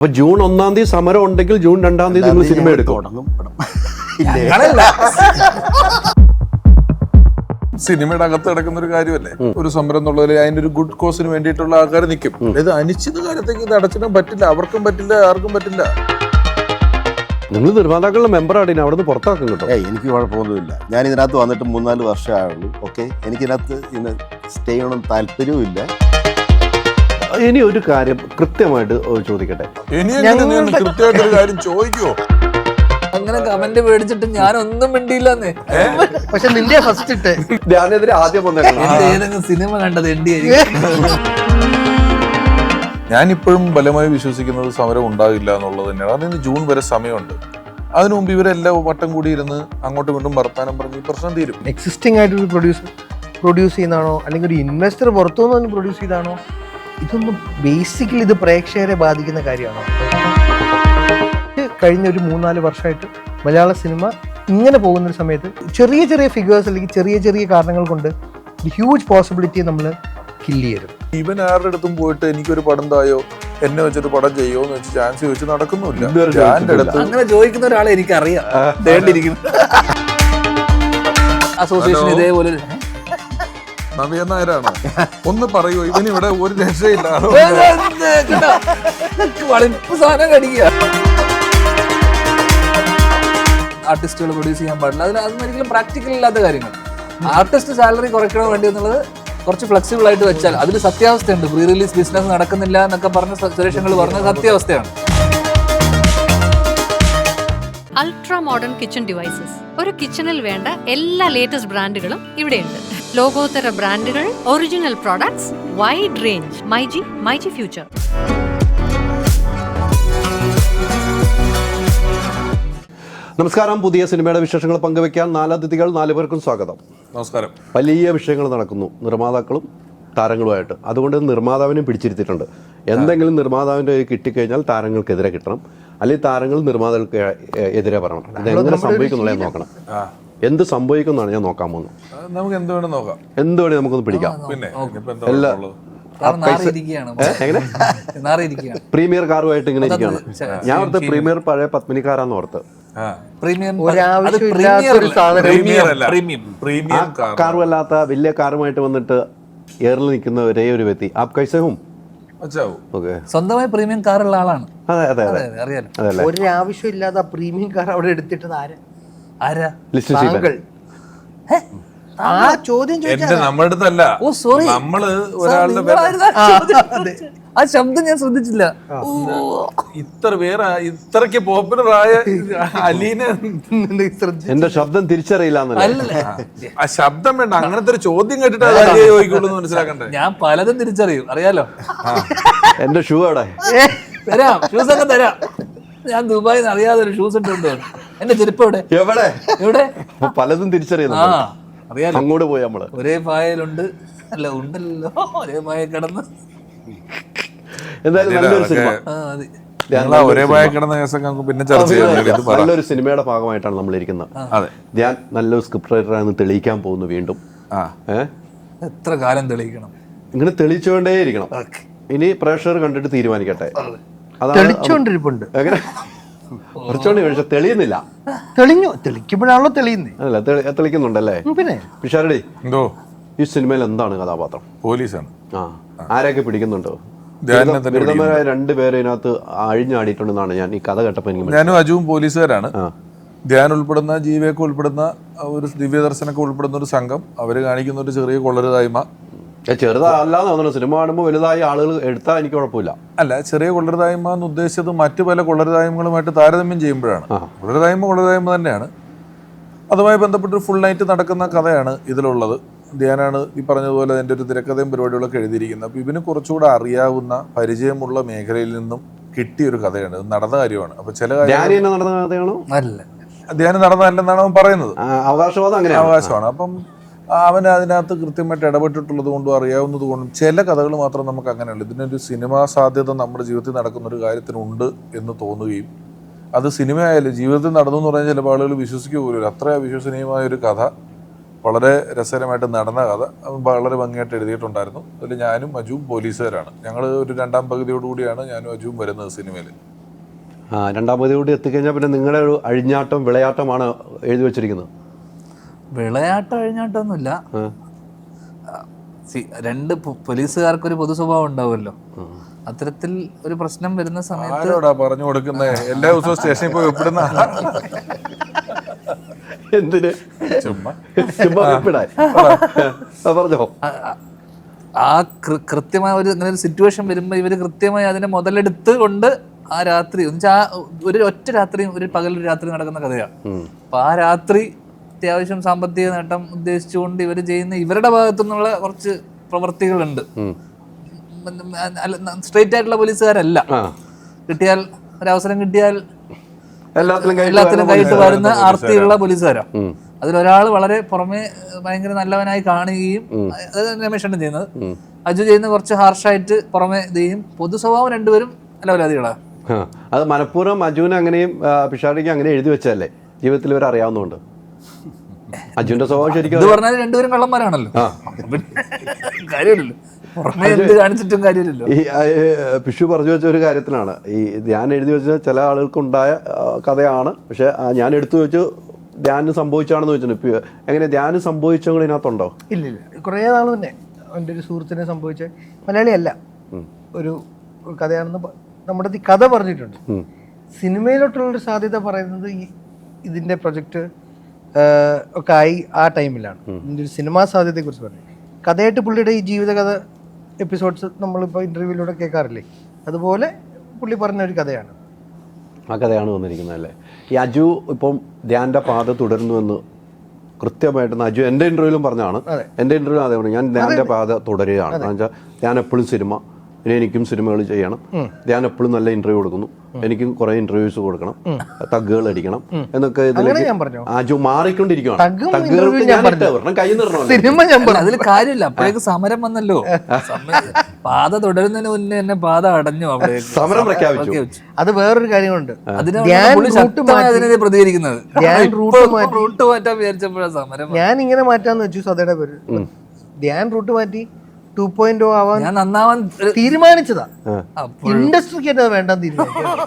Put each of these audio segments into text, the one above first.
അപ്പൊ ജൂൺ 1-ാം തീയതി സമരം ഉണ്ടെങ്കിൽ ജൂൺ 2-ാം തീയതി നിങ്ങൾ സിനിമ എടുക്കും. സിനിമയുടെ അകത്ത് കിടക്കുന്ന ഒരു കാര്യമല്ലേ ഒരു സമരം എന്നുള്ളതിൽ അതിന്റെ ഒരു ഗുഡ് കോസിന് വേണ്ടിയിട്ടുള്ള ആൾക്കാർ നിൽക്കും. ഇത് അനിശ്ചിത കാലത്തേക്ക് ഇത് അടച്ചിടാൻ പറ്റില്ല, അവർക്കും പറ്റില്ല, ആർക്കും പറ്റില്ല. നിങ്ങൾ നിർമ്മാതാക്കളുടെ മെമ്പറാണ്, ഇനി അവിടെ നിന്ന് പുറത്താക്കും കേട്ടോ. എനിക്ക് കുഴപ്പമൊന്നുമില്ല. ഞാൻ ഇതിനകത്ത് വന്നിട്ട് 3-4 വർഷമായുള്ളൂ. ഓക്കെ, എനിക്കിതിനകത്ത് ഇന്ന് സ്റ്റേ ചെയ്യണം താല്പര്യവും ഇല്ല. ഇനി ഒരു കാര്യം കൃത്യമായിട്ട് ചോദിക്കട്ടെ, ഇനിയെങ്കിലും കൃത്യമായിട്ടൊരു കാര്യം ചോദിക്കുവോ? അങ്ങനെ കമന്റ് മേടിച്ചിട്ട് ഞാനൊന്നും മിണ്ടിയില്ലെന്നേ. പക്ഷെ നിന്റെ ഫസ്റ്റ് ഇട്ട് ഞാനെതിരെ ആദ്യം ഏതെങ്കിലും സിനിമ കണ്ടത് എന്റെ ഞാനിപ്പോഴും ബലമായി വിശ്വസിക്കുന്നത് സമരം ഉണ്ടാകില്ല എന്നുള്ളത് തന്നെയാണ്. അതിന് ജൂൺ വരെ സമയമുണ്ട്. അതിനു മുമ്പ് ഇവരെല്ലാം വട്ടം കൂടി ഇരുന്ന് അങ്ങോട്ടും ഇങ്ങോട്ടും വർത്താനം പറഞ്ഞ് ഈ പ്രശ്നം തീരും. എക്സിസ്റ്റിംഗ് ആയിട്ടൊരു പ്രൊഡ്യൂസ് ചെയ്യുന്നതാണോ അല്ലെങ്കിൽ ഒരു ഇൻവെസ്റ്റർ പുറത്തുനിന്ന് പ്രൊഡ്യൂസ് ചെയ്താണോ? ഇതൊന്നും ബേസിക്കലി ഇത് പ്രേക്ഷകരെ ബാധിക്കുന്ന കാര്യമാണോ? കഴിഞ്ഞ ഒരു 3-4 വർഷമായിട്ട് മലയാള സിനിമ ഇങ്ങനെ പോകുന്നൊരു സമയത്ത് ചെറിയ ചെറിയ ഫിഗേഴ്സ് അല്ലെങ്കിൽ ചെറിയ ചെറിയ കാരണങ്ങൾ കൊണ്ട് ഒരു ഹ്യൂജ് പോസിബിലിറ്റി നമ്മൾ കില്ല് ചെയ്യും. ഇവൻ ആരുടെ അടുത്തും പോയിട്ട് എനിക്കൊരു പടം തായോ, എന്നെ വെച്ചൊരു പടം ചെയ്യോ എന്ന് വെച്ച് ചാൻസ് ചോദിച്ച് നടക്കുന്നില്ല. അങ്ങനെ ചോദിക്കുന്ന ഒരാളെ എനിക്കറിയാം. അസോസിയേഷൻ ഇതേപോലെ നവ്യ നായരാണോ? ഒന്ന് പറയൂ, ഇവനിവിടെ ഒരു രക്ഷയില്ല. സാധനം കടിക്കുക. ആർട്ടിസ്റ്റുകൾ പ്രൊഡ്യൂസ് ചെയ്യാൻ പാടില്ല. അതൊന്നും ഒരിക്കലും പ്രാക്ടിക്കൽ ഇല്ലാത്ത കാര്യങ്ങൾ. ആർട്ടിസ്റ്റ് സാലറി കുറയ്ക്കണോ വേണ്ടി എന്നുള്ളത് കുറച്ച് ഫ്ലെക്സിബിൾ ആയിട്ട് വെച്ചാൽ അതിൽ സത്യാവസ്ഥയുണ്ട്. പ്രീ റിലീസ് ബിസിനസ് നടക്കുന്നില്ല എന്നൊക്കെ പറഞ്ഞ സുരേഷങ്ങൾ പറഞ്ഞ സത്യാവസ്ഥയാണ്. Ultra modern kitchen devices. ഒരു കിച്ചണിൽ വേണ്ട എല്ലാ ലേറ്റസ്റ്റ് ബ്രാൻഡുകളും ഇവിടെയുണ്ട്. ലോകോത്തര ബ്രാൻഡുകൾ, original products, wide range. MyG future. നമസ്കാരം. പുതിയ സിനിമയുടെ വിശേഷങ്ങൾ പങ്കുവയ്ക്കാൻ 4 അതിഥികൾ, 4 പേർക്കും സ്വാഗതം. നമസ്കാരം. വലിയ വിഷയങ്ങൾ നടക്കുന്നു നിർമ്മാതാക്കളും താരങ്ങളുമായിട്ട്. അതുകൊണ്ട് നിർമ്മാതാവിനെ പിടിച്ചിരുത്തിയിട്ടുണ്ട്. എന്തെങ്കിലും നിർമ്മാതാവിൻ്റെ കിട്ടിക്കഴിഞ്ഞാൽ താരങ്ങൾക്കെതിരെ കിട്ടണം, അല്ലെങ്കിൽ താരങ്ങൾ നിർമ്മാതാക്കൾക്ക് എതിരെ പറയണം. ഇതെങ്ങനെ സംഭവിക്കുന്നുള്ളത് നോക്കണം. എന്ത് സംഭവിക്കുന്നതാണ് ഞാൻ നോക്കാൻ പോകുന്നത്. നമുക്ക് എന്ത് വേണം നോക്കാം, എന്ത് വേണേ നമുക്കൊന്ന് പിടിക്കാം. പിന്നെ എല്ലാ പ്രീമിയർ കാറുമായിട്ട് ഇങ്ങനെ ഇരിക്കുകയാണ്. ഞാൻ ഓർത്ത് പ്രീമിയർ പഴയ പത്മിനിക്കാരാന്ന് ഓർത്ത്. കാറും അല്ലാത്ത വലിയ കാറുമായിട്ട് വന്നിട്ട് എയറിൽ നിൽക്കുന്ന ഒരേ ഒരു വ്യക്തി. ആപ് കൈസേ ഹും? സ്വന്തമായി പ്രീമിയം കാറുള്ള ആളാണ്. അതെ അതെ അതെ, അറിയാലോ. ഒരാവശ്യമില്ലാതെ പ്രീമിയം കാർ അവിടെ എടുത്തിട്ടത് ആരാ? ലിസ്റ്റ് ആ ചോദ്യം നമ്മുടെ അടുത്തല്ല. നമ്മള് ഒരാളുടെ ആ ശബ്ദം ഞാൻ ശ്രദ്ധിച്ചില്ല. ഇത്രക്ക് പോപ്പുലർ ആയ അലീനെ എന്റെ ശബ്ദം തിരിച്ചറിയില്ല. ആ ശബ്ദം വേണ്ട, അങ്ങനത്തെ ഒരു ചോദ്യം കേട്ടിട്ട് ചോദിക്കുള്ളൂ മനസ്സിലാക്കണ്ടേ. ഞാൻ പലതും തിരിച്ചറിയും, അറിയാലോ. എന്റെ ഷൂ അവിടെ തരാം, ഷൂസ് ഒക്കെ തരാം. ഞാൻ ദുബായിൽ നിന്ന് അറിയാതെ ഒരു ഷൂസ് ഇട്ടുണ്ട്. എന്റെ ചെരുപ്പ് എവിടെ? പലതും തിരിച്ചറിയുന്നു. അറിയാലോ, അങ്ങോട്ട് പോയി നമ്മള് ഒരേ പായലുണ്ട്. അല്ല ഉണ്ടല്ലോ, ഒരേ പായ കിടന്ന്. എന്തായാലും നല്ലൊരു സിനിമ, പിന്നെ ചർച്ച ചെയ്യാം. നല്ലൊരു സിനിമയുടെ ഭാഗമായിട്ടാണ് നമ്മൾ ഇരിക്കുന്നത്. ഞാൻ നല്ലൊരു സ്ക്രിപ്റ്റ് റൈറ്ററാണെന്ന് തെളിയിക്കാൻ പോകുന്നു വീണ്ടും. എത്ര കാലം തെളിയിക്കണം? ഇങ്ങനെ തെളിയിച്ചുകൊണ്ടേയിരിക്കണം. ഇനി പ്രേക്ഷകർ കണ്ടിട്ട് തീരുമാനിക്കട്ടെ. തെളിച്ചോണ്ടിരിപ്പുണ്ട്. എങ്ങനെ കുറച്ചുകൊണ്ട് കഴിച്ച തെളിയുന്നില്ല. തെളിക്കുമ്പോഴാണല്ലോ തെളിയുന്നത്. അല്ല, തെളിക്കുന്നുണ്ടല്ലേ? പിന്നെ പിഷാരടി, എന്തോ ഈ സിനിമയിൽ എന്താണ് കഥാപാത്രം? പോലീസാണ്. ആരെയൊക്കെ പിടിക്കുന്നുണ്ടോ? ബിരുദന്മാരായ 2 പേരെ ഇതിനകത്ത് അഴിഞ്ഞാടിയിട്ടുണ്ടെന്നാണ് ഞാൻ ഈ കഥ കേട്ടപ്പോൾ എനിക്ക്. ഞാനും അജുവും പോലീസുകാരാണ്. ധ്യാൻ ഉൾപ്പെടുന്ന, ജീവയൊക്കെ ഉൾപ്പെടുന്ന, ഒരു ദിവ്യദർശനൊക്കെ ഉൾപ്പെടുന്ന ഒരു സംഘം. അവര് കാണിക്കുന്ന ഒരു ചെറിയ കൊള്ളരുതായ്മ. ചെറുതല്ലാന്ന് തോന്നുന്നു. സിനിമ കാണുമ്പോൾ വലുതായി ആളുകൾ എടുത്താൽ എനിക്ക് കുഴപ്പമില്ല. അല്ല, ചെറിയ കൊള്ളരുതായ്മ എന്ന് ഉദ്ദേശിച്ചത് മറ്റു പല കൊള്ളരുതായ്മകളുമായിട്ട് താരതമ്യം ചെയ്യുമ്പോഴാണ്. കൊള്ളരുതായ്മ തന്നെയാണ്. അതുമായി ബന്ധപ്പെട്ടൊരു ഫുൾ നൈറ്റ് നടക്കുന്ന കഥയാണ് ഇതിലുള്ളത്. ധ്യാനാണ് ഈ പറഞ്ഞതുപോലെ അതിൻ്റെ ഒരു തിരക്കഥയും പരിപാടികളൊക്കെ എഴുതിയിരിക്കുന്നത്. അപ്പോൾ ഇവന് കുറച്ചുകൂടെ അറിയാവുന്ന, പരിചയമുള്ള മേഖലയിൽ നിന്നും കിട്ടിയൊരു കഥയാണ്. ഇത് നടന്ന കാര്യമാണ്. അപ്പോൾ ചില കാര്യങ്ങൾ നടന്ന കഥയാണോ? അല്ല, ധ്യാനം നടന്നതല്ലെന്നാണ് അവൻ പറയുന്നത്. അവകാശമാണ്. അപ്പം അവൻ അതിനകത്ത് കൃത്യമായിട്ട് ഇടപെട്ടിട്ടുള്ളത് കൊണ്ടും അറിയാവുന്നത് കൊണ്ടും ചില കഥകൾ മാത്രം നമുക്ക് അങ്ങനെയുള്ളൂ. ഇതിനൊരു സിനിമാ സാധ്യത നമ്മുടെ ജീവിതത്തിൽ നടക്കുന്ന ഒരു കാര്യത്തിനുണ്ട് എന്ന് തോന്നുകയും അത് സിനിമയായാലും ജീവിതത്തിൽ നടന്നു എന്ന് പറഞ്ഞാൽ ചില ആളുകൾ വിശ്വസിക്കുക പോലും. അത്ര അവിശ്വസനീയമായ ഒരു കഥ, വളരെ രസകരമായിട്ട് നടന്ന കഥ വളരെ ഭംഗിയായിട്ട് എഴുതിയിട്ടുണ്ടായിരുന്നു. അതിൽ ഞാനും അജുവും പോലീസുകാരാണ്. ഞങ്ങൾ ഒരു 2ാം പകുതിയോടുകൂടിയാണ് ഞാനും അജുവും വരുന്നത് സിനിമയിൽ. രണ്ടാമത് കൂടി എത്തിക്കഴിഞ്ഞാൽ പിന്നെ നിങ്ങളുടെ ഒരു അഴിഞ്ഞാട്ടം വിളയാട്ടമാണ് എഴുതി വെച്ചിരിക്കുന്നത്. വിളയാട്ടം അഴിഞ്ഞാട്ടമൊന്നുമില്ല. രണ്ട് പോലീസുകാർക്കൊരു പൊതു സ്വഭാവം ഉണ്ടാവുമല്ലോ. അത്തരത്തിൽ ഒരു പ്രശ്നം വരുന്ന സമയത്ത് പറഞ്ഞു കൊടുക്കുന്നത് എല്ലാ ദിവസവും സ്റ്റേഷനിൽ പോയി ഒപ്പിടുന്ന എന്തിന് ചുമ്മാ ഒപ്പിടാൻ പറഞ്ഞോ. ആ കൃത്യമായ അങ്ങനെ ഒരു സിറ്റുവേഷൻ വരുമ്പോൾ ഇവർ കൃത്യമായി അതിനെ മുതലെടുത്ത് കൊണ്ട് ആ രാത്രി ഒരു ഒറ്റ രാത്രിയും ഒരു പകലൊരു രാത്രി നടക്കുന്ന കഥയാണ്. അപ്പൊ ആ രാത്രി അത്യാവശ്യം സാമ്പത്തിക നേട്ടം ഉദ്ദേശിച്ചുകൊണ്ട് ഇവർ ചെയ്യുന്ന ഇവരുടെ ഭാഗത്തു നിന്നുള്ള കുറച്ച് പ്രവൃത്തികളുണ്ട്. സ്ട്രേറ്റ് ആയിട്ടുള്ള പോലീസുകാരല്ല. കിട്ടിയാൽ ഒരവസരം കിട്ടിയാൽ എല്ലാത്തിനും കൈയിട്ട് വരുന്ന ആർത്തിയുള്ള പോലീസുകാരാ. അതിലൊരാൾ വളരെ പുറമെ ഭയങ്കര നല്ലവനായി കാണുകയും, അത് രമേശാണ് ചെയ്യുന്നത്. അജു ചെയ്യുന്ന കുറച്ച് ഹാർഷായിട്ട് പുറമെ ഇത് ചെയ്യും. പൊതു സ്വഭാവം രണ്ടുപേരും അലവലാദികളാണ്. അത് മനഃപൂർവ്വം അജുവിനെ അങ്ങനെയും പിഷാരടിക്ക് അങ്ങനെ എഴുതി വെച്ചല്ലേ, ജീവിതത്തിൽ ഇവർ അറിയാവുന്നതുകൊണ്ട്. അജുവിന്റെ സ്വഭാവം ശരിക്കും ഇത് പറഞ്ഞാൽ രണ്ടുപേരും കള്ളന്മാരാണല്ലോ, കാര്യമില്ലല്ലോ. കാണിച്ചിട്ടും കാര്യമില്ലല്ലോ. ഈ പിഷു പറഞ്ഞു വെച്ച ഒരു കാര്യത്തിലാണ് ഈ ധ്യാൻ എഴുതി വെച്ച ചില ആളുകൾക്കുണ്ടായ കഥയാണ്. പക്ഷെ ഞാൻ എടുത്തു വെച്ചു ധ്യാനം സംഭവിച്ചാണെന്ന് വെച്ചിട്ടുണ്ട്. എങ്ങനെ ധ്യാനം സംഭവിച്ചവങ്ങൾ ഇതിനകത്തുണ്ടോ? ഇല്ലില്ല, കുറേ നാൾ തന്നെ എൻ്റെ ഒരു സുഹൃത്തിനെ സംഭവിച്ച മലയാളിയല്ല, ഒരു കഥയാണെന്ന് നമ്മുടെ ഈ കഥ പറഞ്ഞിട്ടുണ്ട്. സിനിമയിലോട്ടുള്ളൊരു സാധ്യത പറയുന്നത് ഇതിൻ്റെ പ്രൊജക്റ്റ് ഒക്കെ ആയി ആ ടൈമിലാണ്. ഇതിൻ്റെ ഒരു സിനിമാ സാധ്യതയെക്കുറിച്ച് പറഞ്ഞു. കഥയായിട്ട് പുള്ളിയുടെ ഈ ജീവിതകഥ എപ്പിസോഡ്സ് നമ്മളിപ്പോൾ ഇൻ്റർവ്യൂവിലൂടെ കേൾക്കാറില്ലേ, അതുപോലെ പുള്ളി പറഞ്ഞ ഒരു കഥയാണ്. ആ കഥയാണ് വന്നിരിക്കുന്നത് അല്ലേ. ഈ അജു ഇപ്പം ധ്യാൻ്റെ പാത തുടരുന്നുവെന്ന് കൃത്യമായിട്ട് അജു എൻ്റെ ഇൻ്റർവ്യൂവിലും പറഞ്ഞതാണ്. എൻ്റെ ഇൻ്റർവ്യൂ അതേപോലെ ഞാൻ ധ്യാൻ്റെ പാത തുടരുകയാണ്. കാരണം വെച്ചാൽ ധ്യാൻ എപ്പോഴും സിനിമ, ഇനി എനിക്കും സിനിമകൾ ചെയ്യണം. ധ്യാൻ എപ്പോഴും നല്ല ഇന്റർവ്യൂ കൊടുക്കുന്നു, എനിക്കും കുറെ ഇന്റർവ്യൂസ് കൊടുക്കണം, തഗ്ഗുകൾ അടിക്കണം എന്നൊക്കെ ഇതിലേക്ക് ആജു മാറിക്കൊണ്ടിരിക്കുകയാണ്. അതിൽ കാര്യമില്ല. അപ്പോഴേക്ക് സമരം വന്നല്ലോ. പാത തുടരുന്നതിന് മുന്നേ എന്നെ പാത അടഞ്ഞു, അവിടെ സമരം പ്രഖ്യാപിച്ചു. അത് വേറൊരു കാര്യമുണ്ട്. അതിനെതിരെ പ്രതികരിക്കുന്നത് റൂട്ട് മാറ്റാൻ വിചാരിച്ചപ്പോഴാണ് സമരം. ഞാൻ ഇങ്ങനെ മാറ്റാന്ന് വെച്ചു സദയുടെ പേര്. ധ്യാൻ റൂട്ട് മാറ്റി 2.0 ആവാൻ ഞാൻ നന്നാവാൻ തീരുമാനിച്ചതാ. ഇൻഡസ്ട്രിക്ക് അത് വേണ്ടെന്ന് തീരുമാനിച്ചു.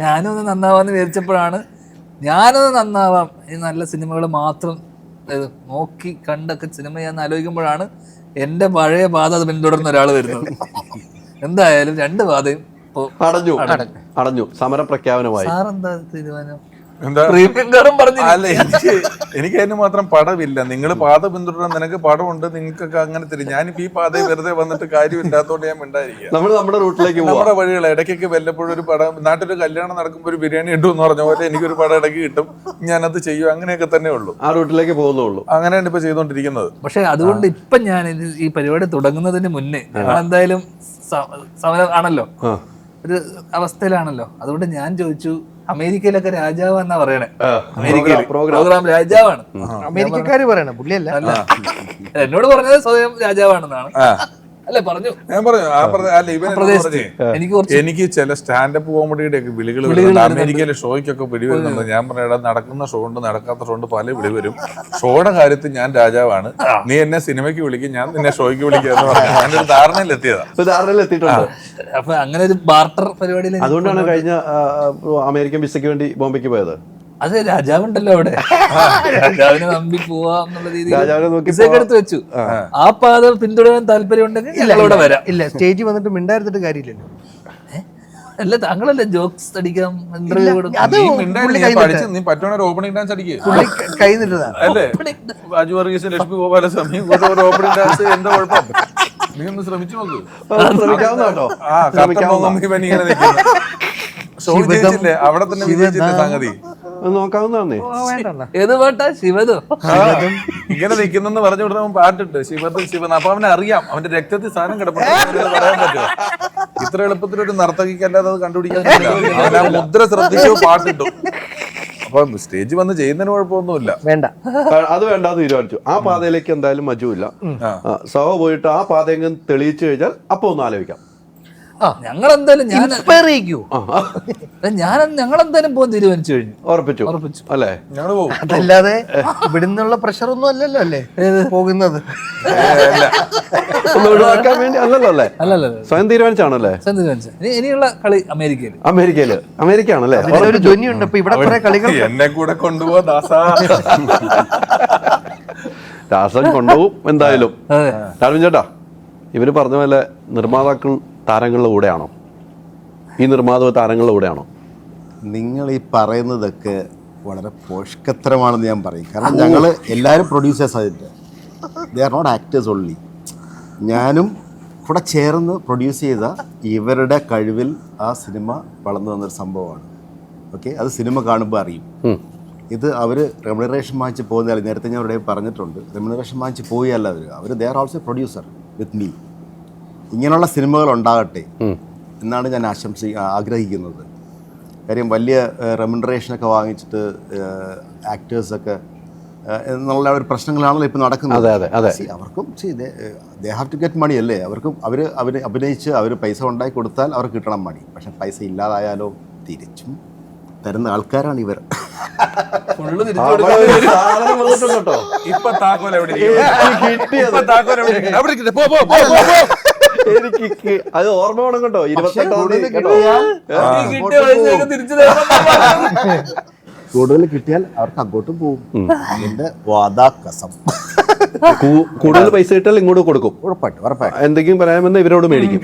ഞാനൊന്ന് നന്നാവാന്ന് വിചാരിച്ചപ്പോഴാണ് ഞാനൊന്ന് നന്നാവാം, ഈ നല്ല സിനിമകൾ മാത്രം നോക്കി കണ്ടൊക്കെ സിനിമ ഞാൻ ആലോചിക്കുമ്പോഴാണ് എൻ്റെ പഴയ പാത അത് പിന്തുടർന്ന ഒരാൾ വരുന്നത്. എന്തായാലും രണ്ട് പാതയും അടഞ്ഞു, സമര പ്രഖ്യാപനമായി. സാറെന്താ തീരുമാനം? അല്ല, എനിക്ക് അതിന് മാത്രം പടമില്ല. നിങ്ങൾ പാത പിന്തുടരാൻ നിനക്ക് പടമുണ്ട്, നിങ്ങൾക്കൊക്കെ അങ്ങനെ തരും. ഞാനിപ്പോ ഈ പാതയിൽ വെറുതെ വന്നിട്ട് കാര്യമില്ലാത്തോണ്ട് ഞാൻ മിണ്ടായിരിക്കുക. നമ്മുടെ റൂട്ടിലേക്ക് നമ്മുടെ വഴികൾ ഇടയ്ക്കൊക്കെ വല്ലപ്പോഴും ഒരു പടം, നാട്ടിലൊരു കല്യാണം നടക്കുമ്പോൾ ഒരു ബിരിയാണി കിട്ടും എന്ന് പറഞ്ഞ പോലെ എനിക്കൊരു പടം ഇടയ്ക്ക് കിട്ടും, ഞാനത് ചെയ്യും. അങ്ങനെയൊക്കെ തന്നെ ഉള്ളൂ, ആ റൂട്ടിലേക്ക് പോകുന്നുള്ളൂ. അങ്ങനെയാണ് ഇപ്പൊ ചെയ്തോണ്ടിരിക്കുന്നത്. പക്ഷെ അതുകൊണ്ട് ഇപ്പൊ ഞാൻ ഈ പരിപാടി തുടങ്ങുന്നതിന് മുന്നേ എന്തായാലും സമരം ആണല്ലോ, ഒരു അവസ്ഥയിലാണല്ലോ. അതുകൊണ്ട് ഞാൻ ചോദിച്ചു, അമേരിക്കയിലൊക്കെ രാജാവ് എന്നാ പറയണേ, അമേരിക്കയിൽ പ്രോഗ്രാം രാജാവാണ്. അമേരിക്കക്കാര് പറയണ പുള്ളിയല്ല, എന്നോട് പറഞ്ഞത് സ്വയം രാജാവാണെന്നാണ്. അല്ലെ പറഞ്ഞു, ഞാൻ പറഞ്ഞു. അല്ല, എനിക്ക് ചില സ്റ്റാൻഡപ്പ് കോമഡിയുടെ ഒക്കെ വിളികൾ അമേരിക്കയിലെ ഷോയ്ക്കൊക്കെ വിളി വരുന്നുണ്ട്. ഞാൻ പറഞ്ഞ നടക്കുന്ന ഷോ ഉണ്ട്, നടക്കാത്ത ഷോ ഉണ്ട്, പല വിളി വരും. ഷോയുടെ കാര്യത്തിൽ ഞാൻ രാജാവാണ്, നീ എന്നെ സിനിമയ്ക്ക് വിളിക്കും, ഞാൻ നിന്നെ ഷോയ്ക്ക് വിളിക്കുക എന്ന് പറഞ്ഞു. ഞാനൊരു ധാരണയിലെത്തിയതാണ്. അപ്പൊ അങ്ങനെ ഒരു ബാർട്ടർ പരിപാടിയിൽ അതുകൊണ്ടാണ് കഴിഞ്ഞ അമേരിക്കൻ വിസയ്ക്ക് വേണ്ടി ബോംബെക്ക് പോയത്. അത് രാജാവുണ്ടല്ലോ അവിടെ, രാജാവിനെ നമ്പി പോവാന്നുള്ള രീതിയിൽ എടുത്ത് വെച്ചു. ആ പാത പിന്തുടരാൻ താല്പര്യം ഉണ്ടെങ്കിൽ അവിടെ വരാം. ഇല്ല, സ്റ്റേജിൽ വന്നിട്ട് മിണ്ടായിരുന്നിട്ട് കാര്യമില്ലല്ലോ. അല്ല, താങ്കളല്ലേ ജോക്സ് അടിക്കാം, നീ പറ്റുവാണെങ്കിൽ ഓപ്പണിംഗ് ഡാൻസ് അടിക്കുക, കൈ നിട്ടതാ അല്ലേ? അജു വർഗീസ്, ലക്ഷ്മി ഗോപാലസ്വാമി ഓപ്പണിംഗ് ഡാൻസ്, എന്താ കുഴപ്പം? നീ ഒന്ന് ശ്രമിച്ചു നോക്ക്. അവിടെ തന്നെ വിജയിച്ചില്ലേ സംഗതി? നോക്കാവുന്നതാണേ. ഏത് പാട്ടാ? ശിവതോ? ഇങ്ങനെ നിൽക്കുന്നെന്ന് പറഞ്ഞു വിടുന്ന പാട്ടുണ്ട്, ശിവത്തിൽ ശിവൻ. അപ്പൊ അവനെ അറിയാം, അവന്റെ രക്തത്തിൽ സാധനം കിടപ്പുണ്ട്, പറയാൻ പറ്റുമോ? ഇത്ര എളുപ്പത്തിൽ ഒരു നർത്തകിക്ക് അല്ലാതെ അത് കണ്ടുപിടിക്കാൻ പറ്റില്ല. മുദ്ര ശ്രദ്ധിച്ചു പാട്ടിട്ടു. അപ്പൊ സ്റ്റേജ് വന്ന് ചെയ്യുന്നതിന് കുഴപ്പമൊന്നുമില്ല. വേണ്ട, അത് വേണ്ടാന്ന് തീരുമാനിച്ചു. ആ പാതയിലേക്ക് എന്തായാലും മജുവില്ല. സഹ പോയിട്ട് ആ പാതയെങ്കിലും തെളിയിച്ചു കഴിഞ്ഞാൽ അപ്പൊ ഒന്ന് ആലോചിക്കാം. ഞങ്ങൾ എന്തായാലും ഇൻസ്പയർ ചെയ്യിക്കൂ. ഞങ്ങൾ എന്തായാലും പോകാൻ തീരുമാനിച്ചു കഴിഞ്ഞു. ഉറപ്പിച്ചു അല്ലേ? ഞങ്ങള് പോകും. അതല്ലാതെ ഇവിടുന്നുള്ള പ്രഷർ ഒന്നും അല്ലല്ലോ അല്ലേ പോകുന്നത്. ഒന്ന് ഒഴിവാക്കാൻ വേണ്ടി അല്ലല്ലോ അല്ലേ? അല്ലല്ലോ, സ്വയം തീരുമാനിച്ചാണല്ലേ? ഇനിയുള്ള കളി അമേരിക്ക ആണല്ലേ? ഒരു ധ്വനിയുണ്ട്. ഇപ്പൊ ഇവിടെ കുറെ കളികൾ എന്നെ കൂടെ കൊണ്ടുപോകാൻ ദാസൻ കൊണ്ടുപോകും എന്തായാലും. രാഘവൻ ചേട്ടാ, ഇവര് പറഞ്ഞ പോലെ നിർമ്മാതാക്കൾ താരങ്ങളുടെ കൂടെയാണോ? ഈ നിർമ്മാതാവ് താരങ്ങളുടെ കൂടെയാണോ? നിങ്ങൾ ഈ പറയുന്നതൊക്കെ വളരെ പോഷകത്തരമാണെന്ന് ഞാൻ പറയും. കാരണം ഞങ്ങൾ എല്ലാവരും പ്രൊഡ്യൂസേഴ്സ് ആയിട്ട്, they are not actors only. ഞാനും കൂടെ ചേർന്ന് പ്രൊഡ്യൂസ് ചെയ്ത ഇവരുടെ കഴിവിൽ ആ സിനിമ വളർന്നു വന്നൊരു സംഭവമാണ്. ഓക്കെ, അത് സിനിമ കാണുമ്പോൾ അറിയും. ഇത് അവർ റെമ്യൂണറേഷൻ വാങ്ങിച്ച് പോകുന്നതല്ല. നേരത്തെ ഞാൻ അവിടെ പറഞ്ഞിട്ടുണ്ട്, റെമ്യൂണറേഷൻ വാങ്ങിച്ച് പോവുകയല്ല അവർ they are also producer with me. ഇങ്ങനെയുള്ള സിനിമകൾ ഉണ്ടാകട്ടെ എന്നാണ് ഞാൻ ആഗ്രഹിക്കുന്നത്. കാര്യം വലിയ റെമ്യൂണറേഷനൊക്കെ വാങ്ങിച്ചിട്ട് ആക്ടേഴ്സൊക്കെ എന്നുള്ള ഒരു പ്രശ്നങ്ങളാണല്ലോ ഇപ്പോൾ നടക്കുന്നത്. അവർക്കും they have to get money അല്ലേ? അവർക്കും അവർ അഭിനയിച്ച് അവർ പൈസ ഉണ്ടാക്കി കൊടുത്താൽ അവർക്ക് കിട്ടണം മണി. പക്ഷെ പൈസ ഇല്ലാതായാലോ തിരിച്ചും തരുന്ന ആൾക്കാരാണ് ഇവർ. എനിക്ക് അത് ഓർമ്മ വേണം കേട്ടോ. 28 കൂടുതൽ കിട്ടിയാൽ അവർക്ക് അങ്ങോട്ടും പോകും. അതിന്റെ വാദാകസം. കൂടുതൽ പൈസ കിട്ടിയാൽ ഇങ്ങോട്ട് കൊടുക്കും. ഉറപ്പായിട്ടും എന്തെങ്കിലും പറയാമെന്ന് ഇവരോട് മേടിക്കും.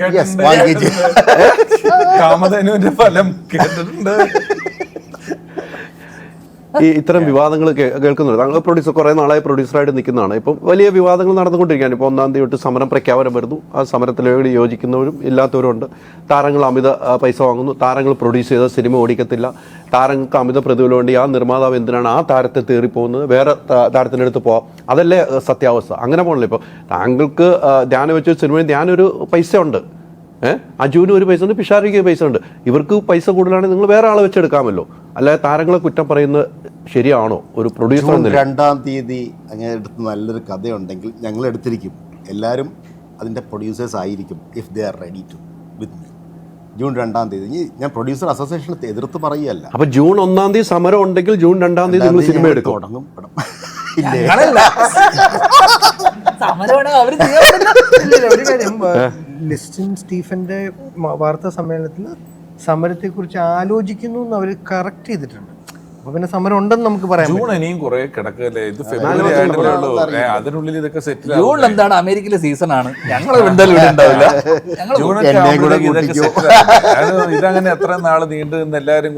കാമധേനുവിന്റെ ഫലം കേട്ടിട്ടുണ്ട്. ഈ ഇത്തരം വിവാദങ്ങൾ കേൾക്കുന്നുണ്ട്. താങ്കൾ പ്രൊഡ്യൂസർ കുറേ നാളായി പ്രൊഡ്യൂസറായിട്ട് നിൽക്കുന്നതാണ്. ഇപ്പം വലിയ വിവാദങ്ങൾ നടന്നുകൊണ്ടിരിക്കുകയാണ്. ഇപ്പോൾ 1-ാം തീയതി തൊട്ട് സമരം പ്രഖ്യാപനം വരുന്നു. ആ സമരത്തിലേക്ക് യോജിക്കുന്നവരും ഇല്ലാത്തവരും ഉണ്ട്. താരങ്ങൾ അമിത പൈസ വാങ്ങുന്നു. താരങ്ങൾ പ്രൊഡ്യൂസ് ചെയ്ത സിനിമ ഓടിക്കത്തില്ല. താരങ്ങൾക്ക് അമിത പ്രതിഫലം വേണ്ടി ആ നിർമ്മാതാവ് എന്തിനാണ് ആ താരത്തെ തേറിപ്പോകുന്നത്? വേറെ താരത്തിൻ്റെ അടുത്ത് പോവാം. അതല്ലേ സത്യാവസ്ഥ? അങ്ങനെ പോകണല്ലോ. ഇപ്പോൾ താങ്കൾക്ക് ധ്യാനം വെച്ച സിനിമയിൽ ധ്യാനൊരു പൈസ ഉണ്ട്, അജുവിന് ഒരു പൈസ ഉണ്ട്, പിഷാരിക്ക് പൈസ ഉണ്ട്. ഇവർക്ക് പൈസ കൂടുതലാണെങ്കിൽ നിങ്ങൾ വേറെ ആളെ വെച്ചെടുക്കാമല്ലോ. അല്ലാതെ താരങ്ങളെ കുറ്റം പറയുന്നത് ശരിയാണോ? ഒരു പ്രൊഡ്യൂസർ 2-ാം തീയതി അങ്ങനെ എടുത്ത് നല്ലൊരു കഥയുണ്ടെങ്കിൽ ഞങ്ങൾ എടുത്തിരിക്കും. എല്ലാവരും അതിൻ്റെ പ്രൊഡ്യൂസേഴ്സ് ആയിരിക്കും if they are ready to with me. June 2-ാം തീയതി ഞാൻ പ്രൊഡ്യൂസർ അസോസിയേഷനെ എതിർത്ത് പറയുകയല്ല. അപ്പൊ ജൂൺ 1-ാം തീയതി സമരം ഉണ്ടെങ്കിൽ ജൂൺ 2-ാം തീയതി നിങ്ങൾ സിനിമ എടുക്കും. തുടങ്ങും പടം. ഒരു കാര്യം, ലിസ്റ്റിൻ സ്റ്റീഫന്റെ വാർത്താ സമ്മേളനത്തിൽ സമരത്തെക്കുറിച്ച് ആലോചിക്കുന്നു എന്ന് അവർ കറക്റ്റ് ചെയ്തിട്ടുണ്ട്. അപ്പൊ പിന്നെ സമരം ഉണ്ടെന്ന് നമുക്ക് പറയാം. ജൂൺ ഇനിയും കുറെ കിടക്കല്ലേ? ഇത് ഫെബ്രുവരി ആയിട്ടല്ലേ ഉള്ളൂ. അതിനുള്ളിൽ ഇതൊക്കെ സെറ്റിൽ. ജൂൺ എന്താണ്? അമേരിക്കയിലെ സീസൺ ആണ്. ഞങ്ങൾ എന്തായാലും ഇവിടെ ഉണ്ടാവില്ല. ഇതങ്ങനെ എത്ര നാള് നീണ്ടു നിന്ന് എല്ലാരും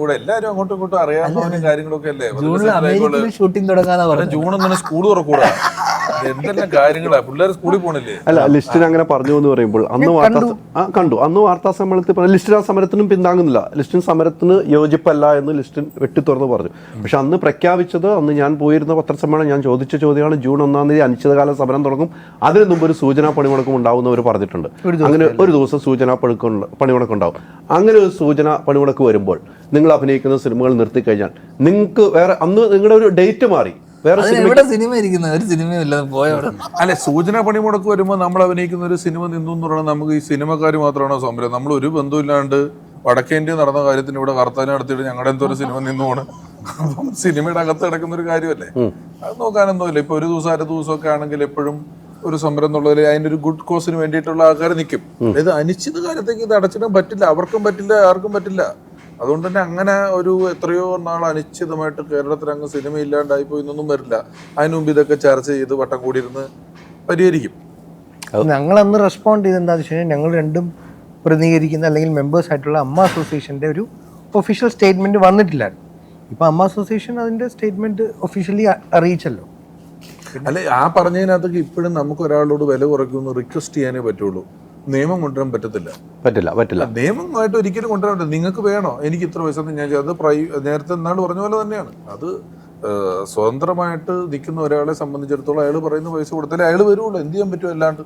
അങ്ങോട്ടും ഇങ്ങോട്ടും അറിയാവുന്നവരും കാര്യങ്ങളൊക്കെ അല്ലേ? ജൂണിൽ അമേരിക്കയിൽ ഷൂട്ടിംഗ് തുടങ്ങാന്നാ പറഞ്ഞത്. ജൂണിൽ തന്നെ സ്കൂൾ തുറക്കൂടാ. എന്തെല്ലാം കാര്യങ്ങളാ, പിള്ളേർ സ്കൂളിൽ പോണില്ലേ? അല്ല, ലിസ്റ്റിന് അങ്ങനെ പറഞ്ഞു എന്ന് പറയുമ്പോൾ അന്ന് വാർത്താ സമ്മേളനത്തിൽ പറഞ്ഞു ലിസ്റ്റിൻ ആ സമരത്തിനും പിന്താങ്ങുന്നില്ല. ലിസ്റ്റിൻ സമരത്തിന് യോജിപ്പല്ല എന്ന് ലിസ്റ്റിൻ വെട്ടിത്തുറന്ന് പറഞ്ഞു. പക്ഷെ അന്ന് പ്രഖ്യാപിച്ചത്, അന്ന് ഞാൻ പോയിരുന്ന പത്രസമ്മേളനം ഞാൻ ചോദിച്ച ചോദ്യമാണ്, ജൂൺ 1-ാം തീയതി അനിശ്ചിതകാല സമരം തുടങ്ങും, അതിന് മുമ്പ് ഒരു സൂചനാ പണിമുടക്കം ഉണ്ടാവുന്നവർ പറഞ്ഞിട്ടുണ്ട്. അങ്ങനെ ഒരു ദിവസം സൂചനാ പണിമുടക്കം ഉണ്ടാവും. അങ്ങനെ ഒരു സൂചനാ പണിമുടക്ക് വരുമ്പോൾ നിങ്ങൾ അഭിനയിക്കുന്ന സിനിമകൾ നിർത്തിക്കഴിഞ്ഞാൽ നിങ്ങൾക്ക് വേറെ അന്ന് നിങ്ങളുടെ ഒരു ഡേറ്റ് മാറി വേറെ സിനിമ ഇരിക്കുന്ന ഒരു സിനിമയില്ല പോയവിടെ. അല്ലെ, സൂചന പണിമുടക്ക് വരുമ്പോൾ നമ്മൾ അഭിനയിക്കുന്ന ഒരു സിനിമ നിന്നു എന്ന് പറഞ്ഞാൽ നമുക്ക് ഈ സിനിമക്കാർ മാത്രമാണോ സമരം? നമ്മൾ ഒരു ബന്ധമില്ലാണ്ട് വടക്കേ ഇന്ത്യ നടന്ന കാര്യത്തിന് ഇവിടെ ഹർത്താൽ നടത്തിയിട്ട് ഞങ്ങളുടെ എന്തോ ഒരു സിനിമ നിന്നു പോണ്. അപ്പം സിനിമയുടെ അകത്ത് കിടക്കുന്ന ഒരു കാര്യമല്ലേ? അത് നോക്കാനൊന്നുമില്ല. ഇപ്പൊ ഒരു ദിവസം 2 ദിവസമൊക്കെ ആണെങ്കിൽ എപ്പോഴും ഒരു സമരം എന്നുള്ളതിൽ അതിന്റെ ഒരു ഗുഡ് കോസിന് വേണ്ടിയിട്ടുള്ള ആൾക്കാർ നിൽക്കും. ഇത് അനിശ്ചിത കാര്യത്തേക്ക് ഇത് അടച്ചിടാൻ പറ്റില്ല. അവർക്കും പറ്റില്ല, ആർക്കും പറ്റില്ല. അതുകൊണ്ട് തന്നെ അങ്ങനെ ഒരു എത്രയോ നാൾ അനിശ്ചിതമായിട്ട് കേരളത്തിൽ അങ്ങ് സിനിമ ഇല്ലാണ്ടായിപ്പോയി എന്നൊന്നും വരില്ല. അതിനു മുമ്പ് ഇതൊക്കെ ചർച്ച ചെയ്ത് വട്ടം കൂടിയിരുന്ന് പരിഹരിക്കും. ഞങ്ങൾ അന്ന് റെസ്പോണ്ട് ചെയ്തെന്താണെന്ന് വെച്ച് കഴിഞ്ഞാൽ, ഞങ്ങൾ രണ്ടും പ്രതിനിധീകരിക്കുന്ന അല്ലെങ്കിൽ മെമ്പേഴ്സ് ആയിട്ടുള്ള അമ്മ അസോസിയേഷൻ്റെ ഒരു ഒഫീഷ്യൽ സ്റ്റേറ്റ്മെൻറ്റ് വന്നിട്ടില്ല. ഇപ്പം അമ്മ അസോസിയേഷൻ അതിൻ്റെ സ്റ്റേറ്റ്മെൻറ്റ് ഒഫീഷ്യലി അറിയിച്ചല്ലോ. അല്ലെ, ആ പറഞ്ഞതിനകത്തൊക്കെ ഇപ്പോഴും നമുക്ക് ഒരാളോട് വില കുറയ്ക്കുമെന്ന് റിക്വസ്റ്റ് ചെയ്യാനേ പറ്റുള്ളൂ. നിയമം കൊണ്ടുവരാൻ പറ്റില്ല. നിയമമായിട്ട് ഒരിക്കലും കൊണ്ടുവരാൻ പറ്റില്ല. നിങ്ങൾക്ക് വേണോ എനിക്ക് ഇത്ര പൈസ ഞാൻ അത് നേരത്തെ എന്നാണ് പറഞ്ഞ പോലെ തന്നെയാണ്. അത് സ്വതന്ത്രമായിട്ട് നിൽക്കുന്ന ഒരാളെ സംബന്ധിച്ചിടത്തോളം അയാൾ പറയുന്ന പൈസ കൊടുത്താലേ അയാൾ വരുള്ളൂ. എന്ത് ചെയ്യാൻ പറ്റുമോ? അല്ലാണ്ട്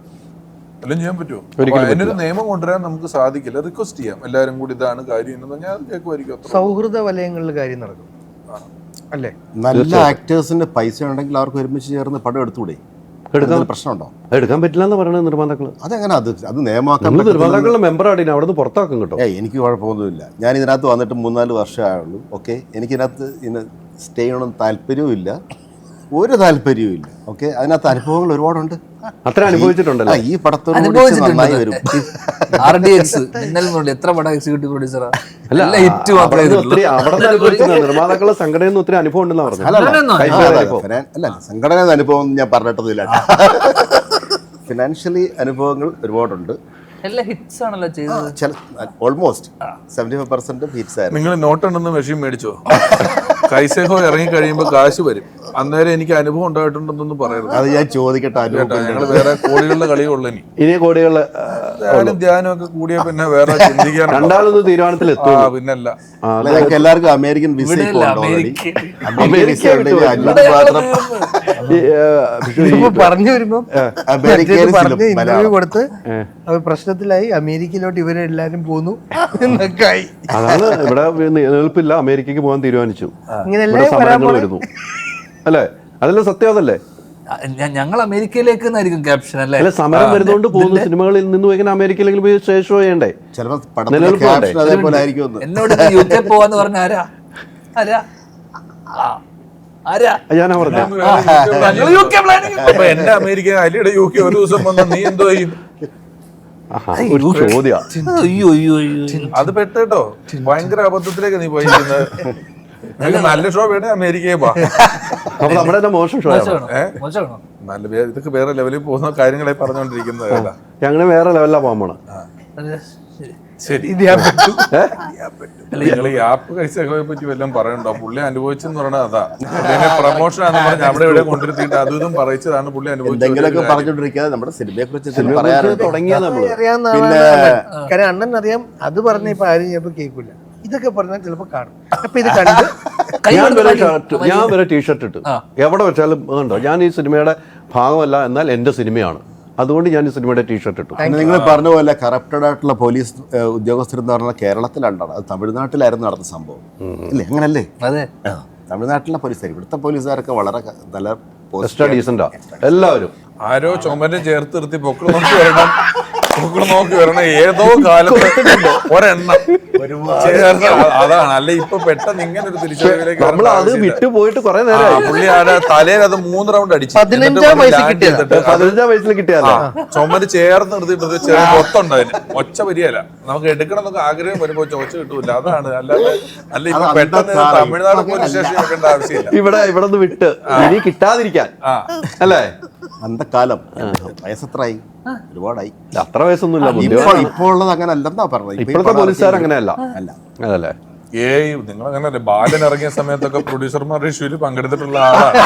എല്ലാം ചെയ്യാൻ പറ്റുമോ? അതിനൊരു നിയമം കൊണ്ടുവരാൻ നമുക്ക് സാധിക്കില്ല. റിക്വസ്റ്റ് ചെയ്യാം എല്ലാവരും കൂടി ഇതാണ് കാര്യം എന്ന് പറഞ്ഞാൽ അത് കേൾക്കുമായിരിക്കും. സൗഹൃദ വലയങ്ങളിൽ കാര്യം നടക്കും അല്ലേ? നല്ല ആക്ടേഴ്സിന് പൈസ ഉണ്ടെങ്കിൽ അവർക്ക് ഒരുമിച്ച് ചേർന്ന് പടം എടുത്തുകൂടെ? എന്തെങ്കിലും പ്രശ്നമുണ്ടോ? എടുക്കാൻ പറ്റില്ല എന്ന് പറയുന്നത് നിർമ്മാതാക്കൾ. അതെങ്ങനെ അത് നിയമമാക്കാൻ നമ്മൾ നിർമ്മാതാക്കളുടെ മെമ്പറാണ്, അവിടെ നിന്ന് പുറത്താക്കും കേട്ടോ. എനിക്ക് കുഴപ്പമൊന്നുമില്ല. ഞാൻ ഇതിനകത്ത് വന്നിട്ട് 3-4 വർഷമായുള്ളൂ. ഓക്കെ, എനിക്കിതിനകത്ത് സ്റ്റേ ചെയ്യണമെന്ന് താല്പര്യവും ഇല്ല, ഒരു താല്പര്യവും ഇല്ല. ഓക്കെ, അതിനകത്ത് അനുഭവങ്ങൾ ഒരുപാടുണ്ട്. അത്ര അനുഭവിച്ചിട്ടുണ്ടല്ലോ. ഈ പടത്തോട് നന്നായി വരും. RDX എത്ര പടം എക്സിക്യൂട്ടീവ് പ്രൊഡ്യൂസറാ? ഹിറ്റ് ഒത്തിരി അവിടെ നിർമ്മാതാക്കളുടെ സംഘടനയിൽ നിന്ന് ഒത്തിരി അനുഭവം ഉണ്ടെന്നാ പറഞ്ഞു. അല്ല, സംഘടന അനുഭവം ഞാൻ പറഞ്ഞിട്ടതില്ല. ഫിനാൻഷ്യലി അനുഭവങ്ങൾ ഒരുപാടുണ്ട്. എല്ലാ ഹിറ്റ്സ് ആണല്ലോ ചെയ്തത്. ഓൾമോസ്റ്റ് 75% ഹിറ്റ്സ് ആയിരുന്നു. നിങ്ങൾ നോട്ടുണ്ടെന്ന് മെഷീൻ മേടിച്ചോ? കൈസേഹോ ഇറങ്ങി കഴിയുമ്പോൾ കാശ് വരും. അന്നേരം എനിക്ക് അനുഭവം ഉണ്ടായിട്ടുണ്ടെന്നൊന്നും പറയരുത്. അത് ഞാൻ ചോദിക്കട്ടെ. ഞങ്ങൾ വേറെ കോടികളുടെ കളിയുള്ള ഇനി കോടികളുടെ ധ്യാനം ഒക്കെ കൂടിയ പിന്നെ വേറെ ചിന്തിക്കാൻ രണ്ടാമതൊന്നും തീരുമാനത്തിലെത്തും. പിന്നല്ല, ഞങ്ങൾക്ക് എല്ലാവർക്കും അമേരിക്കൻ വിസ പറഞ്ഞു വരുമ്പോ ഇന്റർവ്യൂ കൊടുത്ത് അവർ പ്രശ്നത്തിലായി, അമേരിക്കയിലോട്ട് ഇവരെല്ലാരും പോന്നു എന്നൊക്കെ ആയി. അതാണ് ഇവിടെ നിലനിൽപ്പില്ല, അമേരിക്കക്ക് പോകാൻ തീരുമാനിച്ചു. ഇങ്ങനെയല്ലേ സമരങ്ങൾ വരുന്നു അല്ലേ? അതല്ലേ സത്യം? അതല്ലേ ഞങ്ങൾ അമേരിക്കയിലേക്ക് എന്നായിരിക്കും ക്യാപ്ഷൻ അല്ലേ? അല്ല, സമരം വരുന്നോണ്ട് പോകുന്ന സിനിമകളിൽ നിന്ന് ഇങ്ങനെ അമേരിക്കയിലേക്ക് പോയി ഷോ ചെയ്യണ്ടേ? എന്നോട് UK പോവാന്ന് പറഞ്ഞ ആരാ ഞാനാ പറഞ്ഞ എന്റെ അമേരിക്ക അലിയുടെ UK ഒരു ദിവസം വന്ന നീ എന്തോ ചെയ്യും? ഒരു ചോദ്യ അത് പെട്ടോ, ഭയങ്കര അബദ്ധത്തിലേക്ക് നീ പോയിരിക്കുന്നത്. നല്ല ഷോ വേണേ അമേരിക്കയെ പോ. അപ്പൊ നമ്മുടെ മോശം ഷോ നല്ല ഇതൊക്കെ വേറെ ലെവലിൽ പോകുന്ന കാര്യങ്ങളെ പറഞ്ഞുകൊണ്ടിരിക്കുന്നത്. ഞങ്ങള് വേറെ ലെവലിലാ പോകാൻ പോണം. ശരി, നിങ്ങൾ ഈ ആപ്പ് കഴിച്ചൊക്കെ പറ്റി വല്ലതും പറയണ്ടോ? പുള്ളി അനുഭവിച്ചെന്ന് പറഞ്ഞാൽ അതാ പ്രൊമോഷൻ ആണെന്ന് പറഞ്ഞാൽ അവിടെ ഇവിടെ കൊണ്ടിരുത്തിയിട്ട് അതും ഇതും പറയിച്ചതാണ് പുള്ളി അനുഭവിച്ചതൊക്കെ പറഞ്ഞോണ്ടിരിക്കാതെ നമ്മുടെ സിനിമയെ കുറിച്ച് തുടങ്ങിയത് നമ്മള്. കാരണം അണ്ണൻ അറിയാം, അത് പറഞ്ഞ ഇപ്പൊ ആരും ചിലപ്പോ കേൾക്കൂല. ഇതൊക്കെ പറഞ്ഞാൽ ചിലപ്പോ കാണും. അപ്പൊ ഇത് കണ്ട് ഞാൻ വരെ ടീഷർട്ട് ഇട്ട് എവിടെ വെച്ചാലും കണ്ടോ, ഞാൻ ഈ സിനിമയുടെ ഭാഗമല്ല, എന്നാൽ എന്റെ സിനിമയാണ്, അതുകൊണ്ട് ഞാൻ ഈ സിനിമയുടെ ടീഷർട്ട് ഇട്ടു. നിങ്ങൾ പറഞ്ഞ പോലെ കറപ്റ്റഡ് ആയിട്ടുള്ള പോലീസ് ഉദ്യോഗസ്ഥരെന്ന് പറഞ്ഞാൽ കേരളത്തിലാണ്, അത് തമിഴ്നാട്ടിലായിരുന്നു നടന്ന സംഭവം അല്ലേ? അങ്ങനല്ലേ? അതെ, തമിഴ്നാട്ടിലെ പോലീസുകാർ. ഇവിടുത്തെ പോലീസുകാരൊക്കെ വളരെ നല്ല ഡീസന്റാ എല്ലാവരും. ആരോ ചുമരെ ചേർത്ത് നിർത്തി പൊക്കൾ നോക്കി വരണം ഏതോ കാലത്ത് ഒരെണ്ണം അതാണ്. അല്ല, ഇപ്പൊ പെട്ടെന്ന് ഇങ്ങനെ ഒരു തിരിച്ചറിവിലേക്ക് അത് വിട്ടുപോയിട്ട് കുറെ നേരം പുള്ളി ആടെ തലയിൽ അത് 3 റൗണ്ട് അടിച്ചു. 15 വയസ്സിൽ കിട്ടിയല്ല. ചുമര് ചേർന്ന് നിർത്തിയിട്ട് ചെറിയ പൊത്തുണ്ട് അതിന്. ഒച്ച വരികയല്ല. നമുക്ക് എടുക്കണം എന്നൊക്കെ ആഗ്രഹം വരുമ്പോ ഒച്ച കിട്ടൂല. അതാണ്. അല്ല ഇപ്പൊ പെട്ടെന്ന് തമിഴ്നാട് പോലീസ് സ്റ്റേഷൻ വെക്കേണ്ട ആവശ്യമില്ല. ഇവിടെ നിന്ന് വിട്ട് ഇനി കിട്ടാതിരിക്കാൻ അല്ലേ? അന്തക്കാലം. വയസ്സെത്രയായി? ഒരുപാടായി. അത്ര വയസ്സൊന്നുമില്ല. ഇപ്പോൾ ഉള്ളത് അങ്ങനെ അല്ലെന്നാ പറഞ്ഞത്. ഇപ്പോഴത്തെ പോലീസുകാർ അങ്ങനെയല്ല അതല്ലേ? നിങ്ങൾ അങ്ങനല്ലേ? ബാലൻ ഇറങ്ങിയ സമയത്തൊക്കെ പ്രൊഡ്യൂസർമാരുടെ ഇഷ്യൂല് പങ്കെടുത്തിട്ടുള്ള ആളാണ്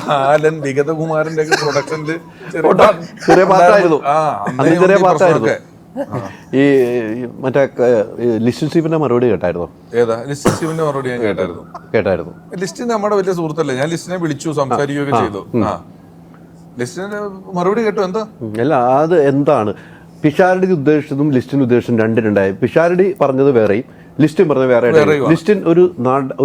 ബാലൻ. വിഗതകുമാരന്റെ ഒക്കെ പ്രൊഡക്ഷനില് ചെറിയ പാർട്ടായിരുന്നു. ഈ മറ്റേ ലിസ്റ്റ് സ്റ്റീഫിന്റെ മറുപടി കേട്ടായിരുന്നോ? ഏതാ ലിസ്റ്റ് സ്റ്റീഫിന്റെ മറുപടി? ഞാൻ കേട്ടായിരുന്നു. ലിസ്റ്റ് നമ്മുടെ വലിയ സുഹൃത്തല്ലേ, ഞാൻ ലിസ്റ്റിനെ വിളിച്ചു, സംസാരിക്കുകയൊക്കെ ചെയ്തു. ലിസ്റ്റിന്റെ മറുപടി കേട്ടു. എന്താ? അല്ല, അത് എന്താണ് പിഷാരടി ഉദ്ദേശിച്ചതും ലിസ്റ്റിന് ഉദ്ദേശിച്ചതും രണ്ടിനുണ്ടായി. പിഷാരടി പറഞ്ഞത് വേറെയും ലിസ്റ്റിൻ പറഞ്ഞത് വേറെ. ലിസ്റ്റിൻ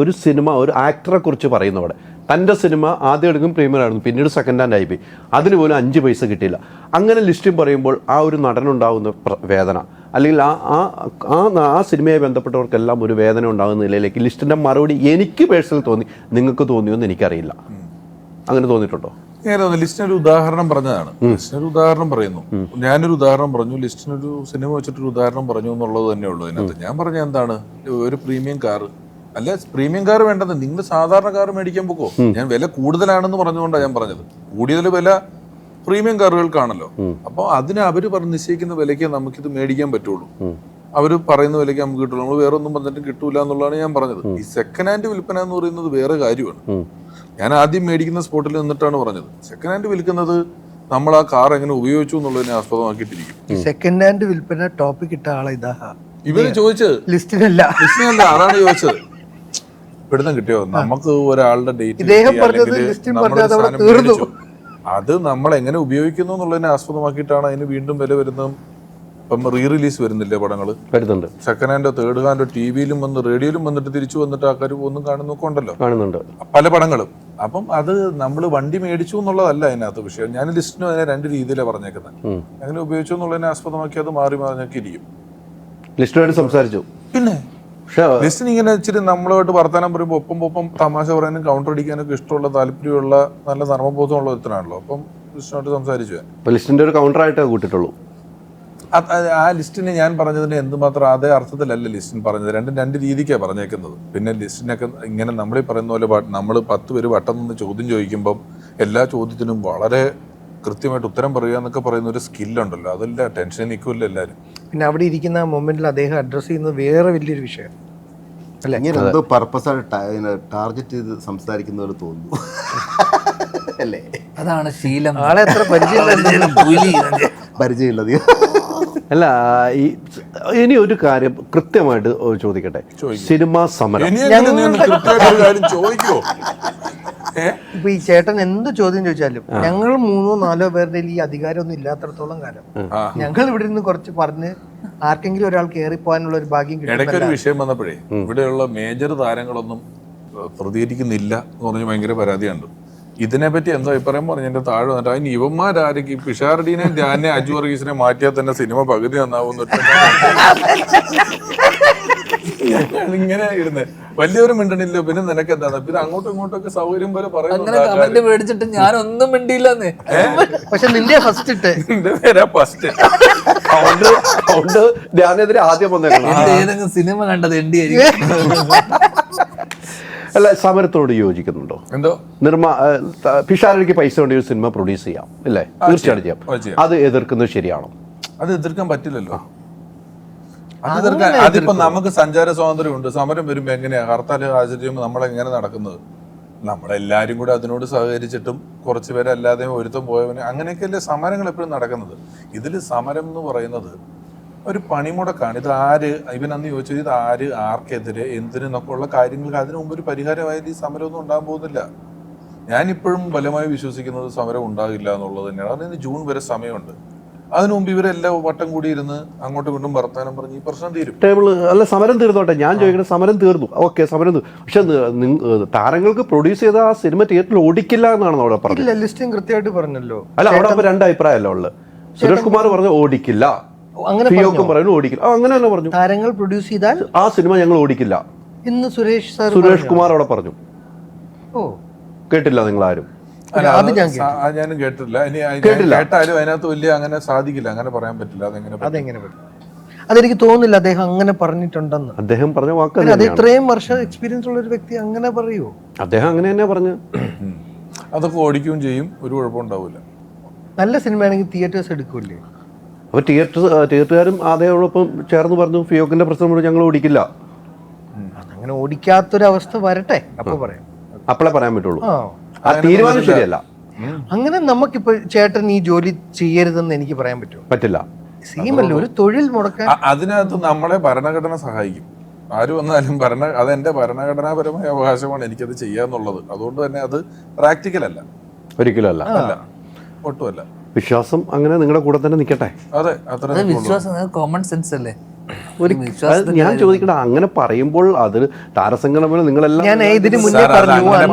ഒരു സിനിമ, ഒരു ആക്ടറെ കുറിച്ച് പറയുന്നവിടെ തൻ്റെ സിനിമ ആദ്യം എടുക്കും പ്രീമിയർ ആയിരുന്നു, പിന്നീട് സെക്കൻഡ് ഹാൻഡ് ആയിപ്പോയി, അതിന് പോലും 5 പൈസ കിട്ടിയില്ല. അങ്ങനെ ലിസ്റ്റിൻ പറയുമ്പോൾ ആ ഒരു നടനുണ്ടാകുന്ന വേദന, അല്ലെങ്കിൽ ആ സിനിമയെ ബന്ധപ്പെട്ടവർക്കെല്ലാം ഒരു വേദന ഉണ്ടാകുന്ന നിലയിലേക്ക് ലിസ്റ്റിൻ്റെ മറുപടി എനിക്ക് പേഴ്സണൽ തോന്നി. നിങ്ങൾക്ക് തോന്നിയോ എന്ന് എനിക്കറിയില്ല. അങ്ങനെ തോന്നിയിട്ടുണ്ടോ? ലിസ്റ്റിനൊരു ഉദാഹരണം പറഞ്ഞതാണ്. ലിസ്റ്റിനൊരു ഉദാഹരണം പറയുന്നു, ഞാനൊരു ഉദാഹരണം പറഞ്ഞു, ലിസ്റ്റിനൊരു സിനിമ വെച്ചിട്ടൊരു ഉദാഹരണം പറഞ്ഞു എന്നുള്ളത് തന്നെ ഉള്ളൂ അതിനകത്ത്. ഞാൻ പറഞ്ഞ എന്താണ്, ഒരു പ്രീമിയം കാർ അല്ല, പ്രീമിയം കാർ വേണ്ടത്, നിങ്ങൾ സാധാരണ കാർ മേടിക്കാൻ പോക്കോ. ഞാൻ വില കൂടുതലാണെന്ന് പറഞ്ഞുകൊണ്ടാണ് ഞാൻ പറഞ്ഞത്. കൂടുതൽ വില പ്രീമിയം കാറുകൾക്കാണല്ലോ. അപ്പോൾ അതിന് അവര് പറഞ്ഞ് നിശ്ചയിക്കുന്ന വിലയ്ക്ക് നമുക്കിത് മേടിക്കാൻ പറ്റുള്ളൂ. അവർ പറയുന്ന വിലയ്ക്ക് നമുക്ക് കിട്ടുള്ളൂ. നമ്മൾ വേറെ ഒന്നും പറഞ്ഞിട്ട് കിട്ടൂല എന്നുള്ളതാണ് ഞാൻ പറഞ്ഞത്. ഈ സെക്കൻഡ് ഹാൻഡ് വിൽപ്പന എന്ന് പറയുന്നത് വേറെ കാര്യമാണ്. ഞാൻ ആദ്യം മേടിക്കുന്ന സ്പോട്ടിൽ നിന്നിട്ടാണ് പറഞ്ഞത്. സെക്കൻഡ് ഹാൻഡ് വിൽക്കുന്നത് നമ്മൾ ആ കാർ എങ്ങനെ ഉപയോഗിച്ചു എന്നുള്ളതിനെ ആസ്പദമാക്കിയിട്ടിരിക്കും. സെക്കൻഡ് ഹാൻഡ് വിൽപ്പന ടോപ്പിക് ഇട്ട ആളെ ഇതാ ഇവര് ചോദിച്ചത്. ലിസ്റ്റിനല്ല, അതാണ് ചോദിച്ചത്. ഇവിടുന്ന് കിട്ടിയോ നമുക്ക് ഒരാളുടെ ഡേറ്റ്, അത് നമ്മൾ എങ്ങനെ ഉപയോഗിക്കുന്നു എന്നുള്ളതിനെ ആസ്പദമാക്കിയിട്ടാണ് അതിന് വീണ്ടും വില വരുന്നതും ഇപ്പം റീ റിലീസ് വരുന്നില്ലേ പടങ്ങൾ, വരുന്നുണ്ട്, സെക്കൻഡ് ഹാൻഡോ തേർഡ് ഹാൻഡോ ടിവിയിലും വന്ന് റേഡിയോയിലും വന്നിട്ട് തിരിച്ചു വന്നിട്ട് ആൾക്കാർ ഒന്നും കാണുന്നൊക്കെ ഉണ്ടല്ലോ, കാണുന്നുണ്ട് പല പടങ്ങളും. അപ്പം അത് നമ്മൾ വണ്ടി മേടിച്ചു എന്നുള്ളതല്ല അതിനകത്ത് വിഷയം. ഞാൻ ലിസ്റ്റിനും അതിനെ 2 രീതിയിലാണ് പറഞ്ഞേക്കുന്നത്. അങ്ങനെ ഉപയോഗിച്ചു എന്നുള്ളതിനെ ആസ്പദമാക്കി അത് മാറി മാറിഞ്ഞൊക്കെ ഇരിക്കും. ലിസ്റ്റുമായിട്ട് സംസാരിച്ചു. പിന്നെ പക്ഷേ ലിസ്റ്റിന് ഇങ്ങനെ ഇച്ചിരി നമ്മളായിട്ട് വർത്തമാനം പറയുമ്പോൾ ഒപ്പം തമാശ പറയാനും കൗണ്ടർ അടിക്കാനൊക്കെ ഇഷ്ടമുള്ള താല്പര്യമുള്ള നല്ല നർമ്മബോധമുള്ള ഒരുത്തനാണല്ലോ. അപ്പം ലിസ്റ്റിനോട്ട് സംസാരിച്ചു. ലിസ്റ്റിന്റെ ഒരു കൗണ്ടറായിട്ടേ കൂട്ടിട്ടുള്ളൂ. ആ ലിസ്റ്റിനെ ഞാൻ പറഞ്ഞതിന് എന്തുമാത്രം അതേ അർത്ഥത്തിലല്ല ലിസ്റ്റിൻ പറഞ്ഞത്. രണ്ട് രീതിക്കാണ് പറഞ്ഞേക്കുന്നത്. പിന്നെ ലിസ്റ്റിനൊക്കെ ഇങ്ങനെ നമ്മളീ പറയുന്ന പോലെ നമ്മൾ 10 പേര് വട്ടം നിന്ന് ചോദ്യം ചോദിക്കുമ്പം എല്ലാ ചോദ്യത്തിനും വളരെ കൃത്യമായിട്ട് ഉത്തരം പറയുക എന്നൊക്കെ പറയുന്ന ഒരു സ്കില്ലുണ്ടല്ലോ, അതല്ല ടെൻഷൻ നിൽക്കില്ല എല്ലാവരും. പിന്നെ അവിടെ ഇരിക്കുന്ന ആ മൊമെന്റിൽ അദ്ദേഹം അഡ്രസ്സ് ചെയ്യുന്നത് വേറെ വലിയൊരു വിഷയം അല്ല. ഇങ്ങനെ എന്തോ പർപ്പസായിട്ട് ടാർഗറ്റ് ചെയ്ത് സംസാരിക്കുന്ന പോലെ തോന്നുന്നു അല്ലേ? അതാണ് ശീലം. ആളെ എത്ര പരിചയമുള്ളത്. അല്ല, ഇനി ഒരു കാര്യം കൃത്യമായിട്ട് ചോദിക്കട്ടെ. സിനിമാ സമരം ചോദിക്കോ? ഇപ്പൊ ഈ ചേട്ടൻ എന്ത് ചോദ്യം ചോദിച്ചാലും ഞങ്ങൾ 3-4 പേരുടെ ഈ അധികാരമൊന്നും ഇല്ലാത്തടത്തോളം കാലം ഞങ്ങൾ ഇവിടെ നിന്ന് കുറച്ച് പറഞ്ഞ് ആർക്കെങ്കിലും ഒരാൾ കയറിപ്പോകാനുള്ള ഒരു ഭാഗ്യം കിട്ടും. ഇടയ്ക്കൊരു വിഷയം വന്നപ്പോഴേ ഇവിടെയുള്ള മേജർ താരങ്ങളൊന്നും പ്രതികരിക്കുന്നില്ല എന്ന് പറഞ്ഞ് ഭയങ്കര പരാതിയുണ്ട്. ഇതിനെപ്പറ്റി എന്തോ അഭിപ്രായം പറഞ്ഞു എന്റെ താഴെ വന്നിട്ട് അതിന് ഇവന്മാരാരൊക്കെ ഈ പിഷാരടീനെ ധ്യാനെ അജു വർഗീസിനെ മാറ്റിയാൽ തന്നെ സിനിമ പകുതി നന്നാവുന്ന ഇങ്ങനെ ഇരുന്ന് വലിയൊരു മിണ്ടണില്ലോ. പിന്നെ നിനക്ക് എന്താണ് പിന്നെ അങ്ങോട്ടും ഇങ്ങോട്ടൊക്കെ സൗകര്യം പോലെ അങ്ങനെ കമന്റ് മേടിച്ചിട്ട് ഞാൻ ഒന്നും മിണ്ടിയില്ലെന്നേ. പക്ഷെ നിന്റെ ഫസ്റ്റ് ഇട്ട് നിന്റെ പേരാ ഫസ്റ്റ്. അതുകൊണ്ട് ഞാനെതിരെ ആദ്യം വന്നേക്കണം. ഏതെങ്കിലും സിനിമ കണ്ടത് എൻഡി ആയിരിക്കും. അല്ല, സമരത്തോട് യോജിക്കുന്നുണ്ടോ? എന്തോ പിഷാരടിക്ക് പൈസ കൊണ്ട് ഒരു സിനിമ പ്രൊഡ്യൂസ് ചെയ്യാം അല്ലേ? തീർച്ചയായിട്ടും ചെയ്യാം. അത് എതിർക്കുന്നത് ശരിയാണോ? അത് എതിർക്കാൻ പറ്റില്ലല്ലോ. അത് എതിർക്കാൻ അതിപ്പോ നമുക്ക് സഞ്ചാര സ്വാതന്ത്ര്യം ഉണ്ട്. സമരം വരുമ്പോ എങ്ങനെയാ ഹർത്താൽ ആചരിക്കുമ്പോൾ നമ്മളെങ്ങനെ നടക്കുന്നത്? നമ്മളെല്ലാരും കൂടെ അതിനോട് സഹകരിച്ചിട്ടും കുറച്ച് പേരെ അല്ലാതെ ഒരുത്തം പോയവന് അങ്ങനെയൊക്കെയല്ലേ സമരങ്ങൾ എപ്പോഴും നടക്കുന്നത്. ഇതിൽ സമരം എന്ന് പറയുന്നത് ഒരു പണിമുടക്കാണ്. ഇത് ആര് ഇവനന്ന് ചോദിച്ചത്, ഇത് ആര് ആർക്കെതിരെ എന്തിനൊക്കെ ഉള്ള കാര്യങ്ങൾക്ക് അതിനു മുമ്പ് ഒരു പരിഹാരമായാലും ഈ സമരമൊന്നും ഉണ്ടാകാൻ പോകുന്നില്ല. ഞാനിപ്പോഴും ബലമായി വിശ്വസിക്കുന്നത് സമരം ഉണ്ടാകില്ല എന്നുള്ളത് തന്നെയാണ്. അതിന് ജൂൺ വരെ സമയമുണ്ട്. അതിനു മുമ്പ് ഇവരെല്ലാം വട്ടം കൂടി ഇരുന്ന് അങ്ങോട്ടും ഇങ്ങോട്ടും വർത്താനം പറഞ്ഞ് ഈ പ്രശ്നം തീരും. അല്ല, സമരം തീർന്നോട്ടെ. ഞാൻ ചോദിക്കുന്നത് സമരം തീർന്നു, ഓക്കെ, സമരം തീർന്നു. പക്ഷെ താരങ്ങൾക്ക് പ്രൊഡ്യൂസ് ചെയ്ത ആ സിനിമ തിയേറ്ററിൽ ഓടിക്കില്ല എന്നാണ് അവിടെ പറഞ്ഞത്. ലിസ്റ്റും കൃത്യമായിട്ട് പറഞ്ഞല്ലോ. അല്ല, അവിടെ അപ്പൊ 2 അഭിപ്രായമല്ലോ ഉള്ളത്. സുരേഷ് കുമാർ പറഞ്ഞു ഓടിക്കില്ല, ഫിയോക്കും പറയുന്നു ഓടിക്കില്ല. അങ്ങനെ തന്നെ പറഞ്ഞു. താരങ്ങൾ പ്രൊഡ്യൂസ് ചെയ്താൽ ആ സിനിമ ഞങ്ങൾ ഓടിക്കില്ല ഇന്ന് സുരേഷ് കുമാർ അവിടെ പറഞ്ഞു. കേട്ടില്ല നിങ്ങൾ ആരും? ഞാനും കേട്ടില്ല. ഇനി കേട്ടാലും അതിനകത്ത് വലിയ അങ്ങനെ സാധിക്കില്ല, അങ്ങനെ പറയാൻ പറ്റില്ല. അതെങ്ങനെ പറ്റും? അതെനിക്ക് തോന്നുന്നില്ല അദ്ദേഹം അങ്ങനെ പറഞ്ഞിട്ടുണ്ടെന്ന്. അദ്ദേഹം പറഞ്ഞ വാക്ക് അത് ഇത്രയും വർഷം എക്സ്പീരിയൻസ് ഉള്ള ഒരു വ്യക്തി അങ്ങനെ പറയുമോ? അദ്ദേഹം അങ്ങനെ തന്നെ പറഞ്ഞു. അതൊക്കെ ഓടിക്കുകയും ചെയ്യും, ഒരു കുഴപ്പമുണ്ടാവില്ല. നല്ല സിനിമയാണെങ്കിൽ തിയേറ്റേഴ്സ് എടുക്കൂലേ? അപ്പൊ തിയേറ്ററുകാരും അതേയോടൊപ്പം ചേർന്ന് പറഞ്ഞു ഫിയോക്കിന്റെ പ്രശ്നം ഞങ്ങൾ ഓടിക്കില്ല. അങ്ങനെ ഓടിക്കാത്തൊരവസ്ഥ വരട്ടെ, അപ്പൊ പറയാം. അപ്പോഴേ പറയാൻ പറ്റുള്ളൂ. ആ തീരുമാനം ശരിയല്ല. അങ്ങനെ നമുക്കിപ്പോ ചേട്ടൻ ഈ ജോലി ചെയ്യരുതെന്ന് എനിക്ക് പറയാൻ പറ്റുമോ? പറ്റില്ല. സീമല്ല, ഒരു തൊഴിൽ മുടക്കാൻ. അതിനകത്ത് നമ്മളെ ഭരണഘടന സഹായിക്കും. ആര് വന്നാലും അതെന്റെ ഭരണഘടനാപരമായ അവകാശമാണ് എനിക്കത് ചെയ്യാന്നുള്ളത്. അതുകൊണ്ട് തന്നെ അത് പ്രാക്ടിക്കൽ അല്ല, ഒരിക്കലും അല്ല, ഒട്ടുമല്ല. വിശ്വാസം അങ്ങനെ നിങ്ങളുടെ കൂടെ തന്നെ നിൽക്കട്ടെ. അതെ, വിശ്വാസം കോമൺ സെൻസ് അല്ലേ? ഞാൻ ചോദിക്കട്ടെ, അങ്ങനെ പറയുമ്പോൾ അത് താരസംഘടന നിങ്ങളെല്ലാം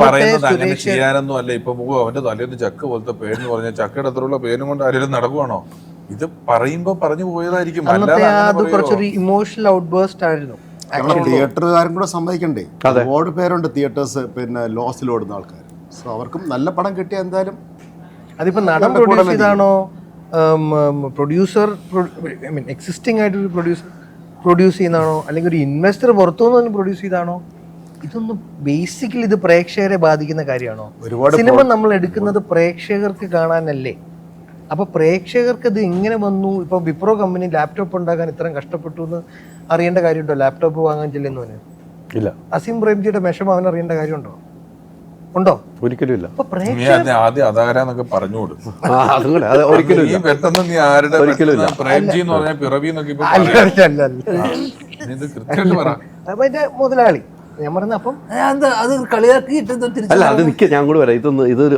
പറയുന്നത് അങ്ങനെ ചെയ്യാനൊന്നും അല്ല. ഇപ്പൊ അവന്റെ തലേന്ന് ചക്ക പോലത്തെ പേരെന്ന് പറഞ്ഞാൽ ചക്കയുടെ അത്രയുള്ള പേരും കൊണ്ട് ആരെങ്കിലും നടക്കുവാണോ? ഇത് പറയുമ്പോ പറഞ്ഞു പോയതായിരിക്കും. കുറച്ചൊരു ഇമോഷണൽ ഔട്ട്ബേസ്റ്റ് ആയിരുന്നു. തിയേറ്ററുകാരും കൂടെ സമ്മതിക്കണ്ടേ? ഒരുപാട് പേരുണ്ട് തിയേറ്റേഴ്സ്, പിന്നെ ലോസിലോടുന്ന ആൾക്കാർ. സോ അവർക്കും നല്ല പടം കിട്ടിയ എന്തായാലും അതിപ്പോ നടൻ പ്രൊഡ്യൂസ് ചെയ്താണോ, പ്രൊഡ്യൂസർ ഐ മീൻ എക്സിസ്റ്റിംഗ് ആയിട്ടൊരു പ്രൊഡ്യൂസ് ചെയ്യുന്നതാണോ, അല്ലെങ്കിൽ ഒരു ഇൻവെസ്റ്റർ പുറത്തുനിന്ന് പ്രൊഡ്യൂസ് ചെയ്താണോ? ഇതൊന്നും ബേസിക്കലി ഇത് പ്രേക്ഷകരെ ബാധിക്കുന്ന കാര്യമാണോ? സിനിമ നമ്മൾ എടുക്കുന്നത് പ്രേക്ഷകർക്ക് കാണാനല്ലേ? അപ്പൊ പ്രേക്ഷകർക്ക് ഇത് എങ്ങനെ വന്നു? ഇപ്പൊ വിപ്രോ കമ്പനി ലാപ്ടോപ്പ് ഉണ്ടാക്കാൻ ഇത്രയും കഷ്ടപ്പെട്ടു എന്ന് അറിയേണ്ട കാര്യമുണ്ടോ? ലാപ്ടോപ്പ് വാങ്ങാൻ ചെല്ലുന്നവന് ഇല്ല. അസീം പ്രേംജിയുടെ മെഷം അവൻ അറിയേണ്ട കാര്യമുണ്ടോ? ഉണ്ടോ? ഒരിക്കലും ഇല്ല. ആദ്യം അതാരാന്നൊക്കെ പറഞ്ഞുകൊടു. ഒരിക്കലും നീ പെട്ടെന്ന് നീ ആരുടെ പ്രേംജി എന്ന് പറഞ്ഞാൽ പിറവി എന്നൊക്കെ മുതലാളി ഞാൻ പറഞ്ഞ അപ്പം അത് കളിയാക്കിയിട്ട് തിരിച്ചു അല്ല അത് നിൽക്കുക, ഞാൻ കൂടി വരാം. ഇതൊരു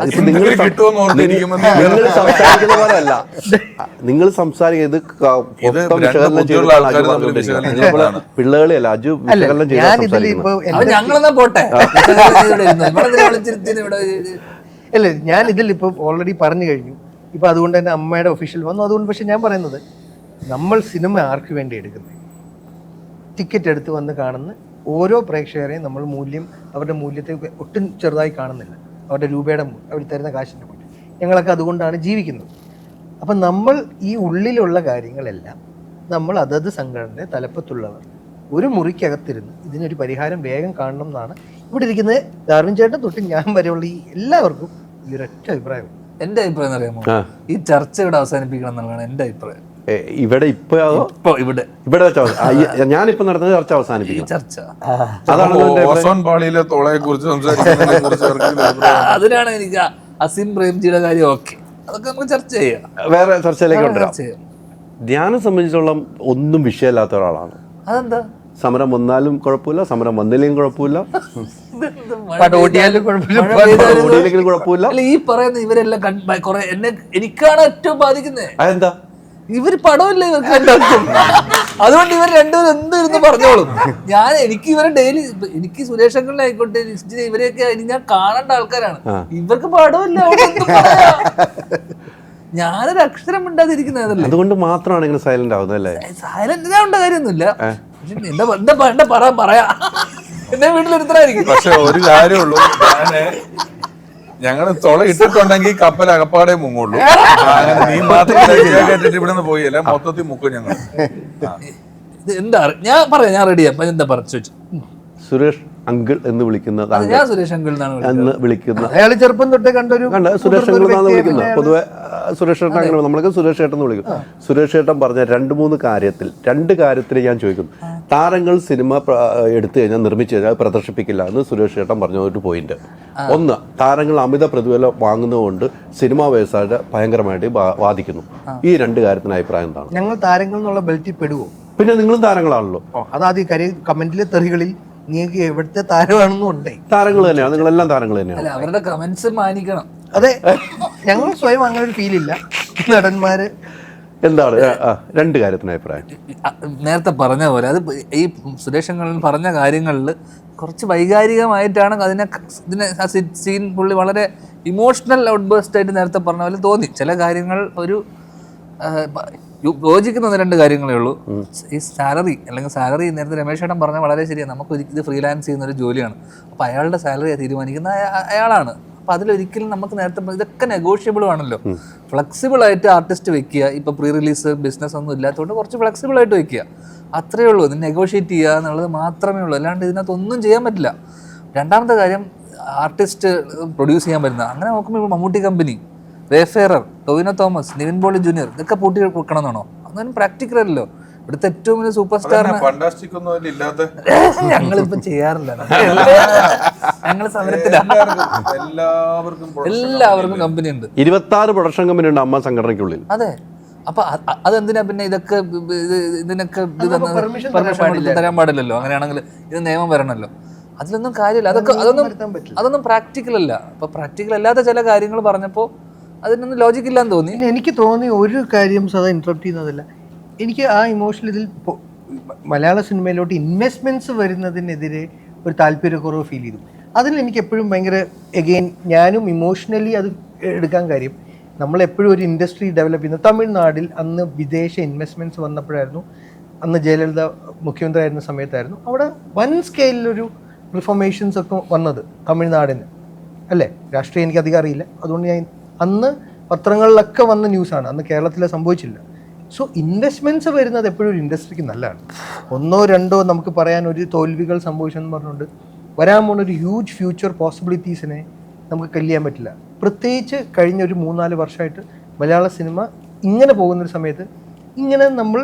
ഇപ്പൊ നിങ്ങൾ കിട്ടുമെന്ന് ഓർത്തിരിക്കുമ്പോൾ നിങ്ങൾ സംസാരിക്കുന്ന പോലെ അല്ല, നിങ്ങൾ സംസാരിക്കുക ഇത് വിശകലനം ചെയ്ത് പിള്ളേളെയല്ല അജു വിശകലനം ചെയ്ത് ഞാൻ ഇതിൽ സംസാരിക്കുന്നത്. ഇപ്പൊ ഞങ്ങളെന്നാ പോട്ടെ. അല്ല ഞാൻ ഇതിൽ ഇപ്പൊ ഓൾറെഡി പറഞ്ഞു കഴിഞ്ഞു. ഇപ്പൊ അതുകൊണ്ട് തന്നെ അമ്മയുടെ ഒഫീഷ്യൽ വന്നു. അതുകൊണ്ട് പക്ഷെ ഞാൻ പറയുന്നത്, നമ്മൾ സിനിമ ആർക്ക് വേണ്ടി എടുക്കുന്നത്? ടിക്കറ്റ് എടുത്ത് വന്ന് കാണുന്ന ഓരോ പ്രേക്ഷകരെയും നമ്മൾ അവരുടെ മൂല്യത്തെ ഒട്ടും ചെറുതായി കാണുന്നില്ല. അവരുടെ രൂപയുടെ അവർ തരുന്ന കാശിൻ്റെ മൂല്യം. ഞങ്ങളൊക്കെ അതുകൊണ്ടാണ് ജീവിക്കുന്നത്. അപ്പം നമ്മൾ ഈ ഉള്ളിലുള്ള കാര്യങ്ങളെല്ലാം നമ്മൾ അതത് സംഘടനയുടെ തലപ്പത്തുള്ളവർ ഒരു മുറിക്കകത്തിരുന്ന് ഇതിനൊരു പരിഹാരം വേഗം കാണണം എന്നാണ് ഇവിടെ ഇരിക്കുന്നത്. ഡാർവിൻ ചേട്ടൻ തൊട്ട് ഞാൻ വരെയുള്ള ഈ എല്ലാവർക്കും ഈ ഒരൊറ്റ അഭിപ്രായം. എന്റെ അഭിപ്രായം എന്ന് അറിയാമോ, ഈ ചർച്ച ഇവിടെ അവസാനിപ്പിക്കണം എന്നുള്ളതാണ് എന്റെ അഭിപ്രായം. ഇവിടെ ഇപ്പൊ ഇവിടെ വെച്ചാൽ ഞാനിപ്പോ നടന്നത് ചർച്ച അവസാനിപ്പിക്കും. ചർച്ച ഓസോൺ പാളിയിലെ തോളയെ കുറിച്ച് അതിനാണ് എനിക്ക് അസിം പ്രേംജിയുടെ കാര്യം. ഓക്കെ, അതൊക്കെ നമുക്ക് ചർച്ച ചെയ്യാം, വേറെ ചർച്ചയിലേക്ക് കൊണ്ടുവരാം. ചർച്ച ചെയ്യാം. ധ്യാനം സംബന്ധിച്ചോളം ഒന്നും വിഷയമില്ലാത്ത ഒരാളാണ്. അതെന്താ? സമരം വന്നാലും കുഴപ്പമില്ല, സമരം വന്നില്ലെങ്കിലും കുഴപ്പമില്ല, ഓടിയാലും കുഴപ്പമില്ല, ഓടിയില്ലെങ്കിലും കുഴപ്പമില്ല. അല്ല, ഈ പറയുന്ന ഇവരെല്ലാം കുറെ എനിക്കാണ് ഏറ്റവും ബാധിക്കുന്നത്. അതെന്താ? ഇവര് പടമല്ലേ ഇവർക്ക് രണ്ടുപേർക്കും. അതുകൊണ്ട് ഇവർ രണ്ടുപേരും എന്തിരുന്ന് പറഞ്ഞോളും. എനിക്ക് ഇവരെ ഡെയിലി, എനിക്ക് സുരേഷ് അങ്കിളിനെ ആയിക്കോട്ടെ, ഇവരെയൊക്കെ ഞാൻ കാണേണ്ട ആൾക്കാരാണ്. ഇവർക്ക് പടമല്ല, ഞാനൊരു അക്ഷരം മിണ്ടാതിരിക്കുന്നതല്ലേ. അതുകൊണ്ട് മാത്രമാണ് ഇങ്ങനെ സൈലന്റ് ആവുന്നത് അല്ലേ? സൈലന്റ് ആവേണ്ട കാര്യമൊന്നുമില്ല. എന്റെ പറയാ എന്റെ വീട്ടിലൊരുത്തരായിരിക്കും. പക്ഷെ ഒരു കാര്യമുള്ളൂ, ഞങ്ങള് തുള ഇട്ടിട്ടുണ്ടെങ്കിൽ കപ്പൽ അകപ്പാടെ മുങ്ങുള്ളൂ. നീ മാത്രം കേട്ടിട്ട് ഇവിടെ നിന്ന് പോയല്ലേ, മൊത്തത്തിൽ മുക്കും ഞങ്ങൾ. എന്താ ഞാൻ പറയാം, ഞാൻ റെഡിയാ. എന്താ പറഞ്ഞു? സുരേഷ് അങ്കിൾ എന്ന് വിളിക്കുന്ന ഞാൻ സുരേഷ് അങ്കിൾ എന്നാണ് വിളിക്കുന്ന അയാൾ ചെറുപ്പം തൊട്ടേ കണ്ടൊരു സുരേഷ് അങ്കിൾ എന്നാണ് വിളിക്കുന്നത്. പൊതുവെ സുരേഷ് ഏട്ടൻ അങ്ങനെ നമ്മളൊക്കെ സുരേഷ് ഏട്ടൻ എന്ന് വിളിക്കും. സുരേഷ് ഏട്ടൻ പറഞ്ഞ രണ്ട് കാര്യത്തിൽ ഞാൻ ചോദിക്കുന്നു. താരങ്ങൾ സിനിമ എടുത്തു കഴിഞ്ഞാൽ, നിർമ്മിച്ചു കഴിഞ്ഞാൽ പ്രദർശിപ്പിക്കില്ല എന്ന് സുരേഷ് ഏട്ടൻ പറഞ്ഞ ഒരു പോയിന്റ്. ഒന്ന്, താരങ്ങൾ അമിത പ്രതിഫലം വാങ്ങുന്നതുകൊണ്ട് സിനിമാ വ്യവസായത്തെ ഭയങ്കരമായിട്ട് ബാധിക്കുന്നു. ഈ രണ്ട് കാര്യത്തിന് അഭിപ്രായം എന്താണ്? ഞങ്ങൾ താരങ്ങൾ എന്നുള്ള ബെൽറ്റിൽ പെടുവോ? പിന്നെ നിങ്ങളും താരങ്ങളാണല്ലോ. അതാദ്യം കമന്റിലെ തെറികളിൽ നിങ്ങൾക്ക് എവിടുത്തെ താരമാണെന്നും ഉണ്ടേ. താരങ്ങൾ തന്നെയാണ്, നിങ്ങളെല്ലാം താരങ്ങൾ തന്നെയാണ്. അവരുടെ കമന്റ്സ് മാനിക്കണം. അതെ, ഞങ്ങൾ സ്വയം അങ്ങനെ ഒരു ഫീലില്ല. നടന്മാര് എന്താണ് രണ്ട് കാര്യത്തിന് അഭിപ്രായം? നേരത്തെ പറഞ്ഞ പോലെ അത് ഈ സുരേഷ് അങ്കിൾ പറഞ്ഞ കാര്യങ്ങളിൽ കുറച്ച് വൈകാരികമായിട്ടാണ് ഇതിനെ സീൻ പുള്ളി വളരെ ഇമോഷണൽ ഔട്ട്ബേസ്റ്റ് ആയിട്ട് നേരത്തെ പറഞ്ഞ പോലെ തോന്നി. ചില കാര്യങ്ങൾ ഒരു യോജിക്കുന്ന രണ്ട് കാര്യങ്ങളേ ഉള്ളൂ. ഈ സാലറി നേരത്തെ രമേശ് ഏട്ടൻ പറഞ്ഞാൽ വളരെ ശരിയാണ്. നമുക്ക് ഇത് ഫ്രീലാൻസ് ചെയ്യുന്ന ഒരു ജോലിയാണ്. അപ്പോൾ അയാളുടെ സാലറി തീരുമാനിക്കുന്ന അയാളാണ്. അപ്പോൾ അതിലൊരിക്കലും നമുക്ക് നേരത്തെ ഇതൊക്കെ നെഗോഷ്യബിൾ ആണല്ലോ. ഫ്ലെക്സിബിൾ ആയിട്ട് ആർട്ടിസ്റ്റ് വെക്കുക. ഇപ്പോൾ പ്രീ റിലീസ് ബിസിനസ് ഒന്നും ഇല്ലാത്തതുകൊണ്ട് കുറച്ച് ഫ്ലെക്സിബിൾ ആയിട്ട് വെക്കുക, അത്രയേ ഉള്ളൂ. ഇത് നെഗോഷിയേറ്റ് ചെയ്യുക എന്നുള്ളത് മാത്രമേ ഉള്ളൂ, അല്ലാണ്ട് ഇതിനകത്ത് ഒന്നും ചെയ്യാൻ പറ്റില്ല. രണ്ടാമത്തെ കാര്യം, ആർട്ടിസ്റ്റ് പ്രൊഡ്യൂസ് ചെയ്യാൻ പറ്റുന്ന, അങ്ങനെ നോക്കുമ്പോൾ ഇപ്പോൾ മമ്മൂട്ടി കമ്പനി, വേഫെയറർ, ടൊവിനോ തോമസ്, നിവിൻ പോളി ജൂനിയർ, ഇതൊക്കെ പൂട്ടി വെക്കണമെന്നാണോ? അതൊന്നും പ്രാക്ടിക്കൽ അല്ലല്ലോ. ഇവിടുത്തെ ഏറ്റവും വലിയ സൂപ്പർ സ്റ്റാറിനെ ഞങ്ങളിപ്പോ ചെയ്യാറില്ല. ഞങ്ങൾ സമരത്തിലാണ്. എല്ലാവർക്കും കമ്പനി ഉണ്ട്, 26 പ്രൊഡക്ഷൻ കമ്പനി ഉണ്ട് അമ്മ സംഘടനയ്ക്കുള്ളിൽ. അതെ. അപ്പൊ അതെന്തിനാ പിന്നെ ഇതിനൊക്കെ പെർമിഷൻ തരാൻ പാടില്ലല്ലോ? അങ്ങനെയാണെങ്കിൽ ഇത് നിയമം വരണല്ലോ. അതിലൊന്നും കാര്യമില്ല. അതൊന്നും പ്രാക്ടിക്കൽ അല്ല. അപ്പൊ പ്രാക്ടിക്കൽ അല്ലാത്ത ചില കാര്യങ്ങൾ പറഞ്ഞപ്പോൾ അതിനൊന്നും ലോജിക്ക് ഇല്ലാന്ന് തോന്നി. എനിക്ക് തോന്നി ഒരു കാര്യം സദാ ഇന്ററപ്റ്റ് ചെയ്യുന്നതല്ല, എനിക്ക് ആ ഇമോഷണൽ ഇതിൽ മലയാള സിനിമയിലോട്ട് ഇൻവെസ്റ്റ്മെന്റ്സ് വരുന്നതിനെതിരെ ഒരു താല്പര്യക്കുറവ് ഫീൽ ചെയ്തു. അതിൽ എനിക്ക് എപ്പോഴും ഭയങ്കര എഗെയിൻ ഞാനും ഇമോഷണലി അത് എടുക്കാൻ കാര്യം, നമ്മളെപ്പോഴും ഒരു ഇൻഡസ്ട്രി ഡെവലപ്പ് ചെയ്യുന്നത് തമിഴ്നാട്ടിൽ അന്ന് വിദേശ ഇൻവെസ്റ്റ്മെൻറ്റ്സ് വന്നപ്പോഴായിരുന്നു. അന്ന് ജയലളിത മുഖ്യമന്ത്രി ആയിരുന്ന സമയത്തായിരുന്നു അവിടെ വൻ സ്കെയിലൊരു റിഫോർമേഷൻസ് ഒക്കെ വന്നത് തമിഴ്നാടിന്, അല്ലേ? രാഷ്ട്രീയം എനിക്ക് അധികം അറിയില്ല, അതുകൊണ്ട് ഞാൻ അന്ന് പത്രങ്ങളിലൊക്കെ വന്ന ന്യൂസാണ്. അന്ന് കേരളത്തിൽ സംഭവിച്ചില്ല. സോ ഇൻവെസ്റ്റ്മെൻറ്റ്സ് വരുന്നത് എപ്പോഴും ഒരു ഇൻഡസ്ട്രിക്ക് നല്ലതാണ്. ഒന്നോ രണ്ടോ നമുക്ക് പറയാൻ ഒരു തോൽവികൾ സംഭവിച്ചെന്ന് പറഞ്ഞുകൊണ്ട് വരാൻ പോകുന്ന ഒരു ഹ്യൂജ് ഫ്യൂച്ചർ പോസിബിലിറ്റീസിനെ നമുക്ക് കല്യാൻ പറ്റില്ല. പ്രത്യേകിച്ച് കഴിഞ്ഞ ഒരു 3-4 വർഷമായിട്ട് മലയാള സിനിമ ഇങ്ങനെ പോകുന്നൊരു സമയത്ത് ഇങ്ങനെ നമ്മൾ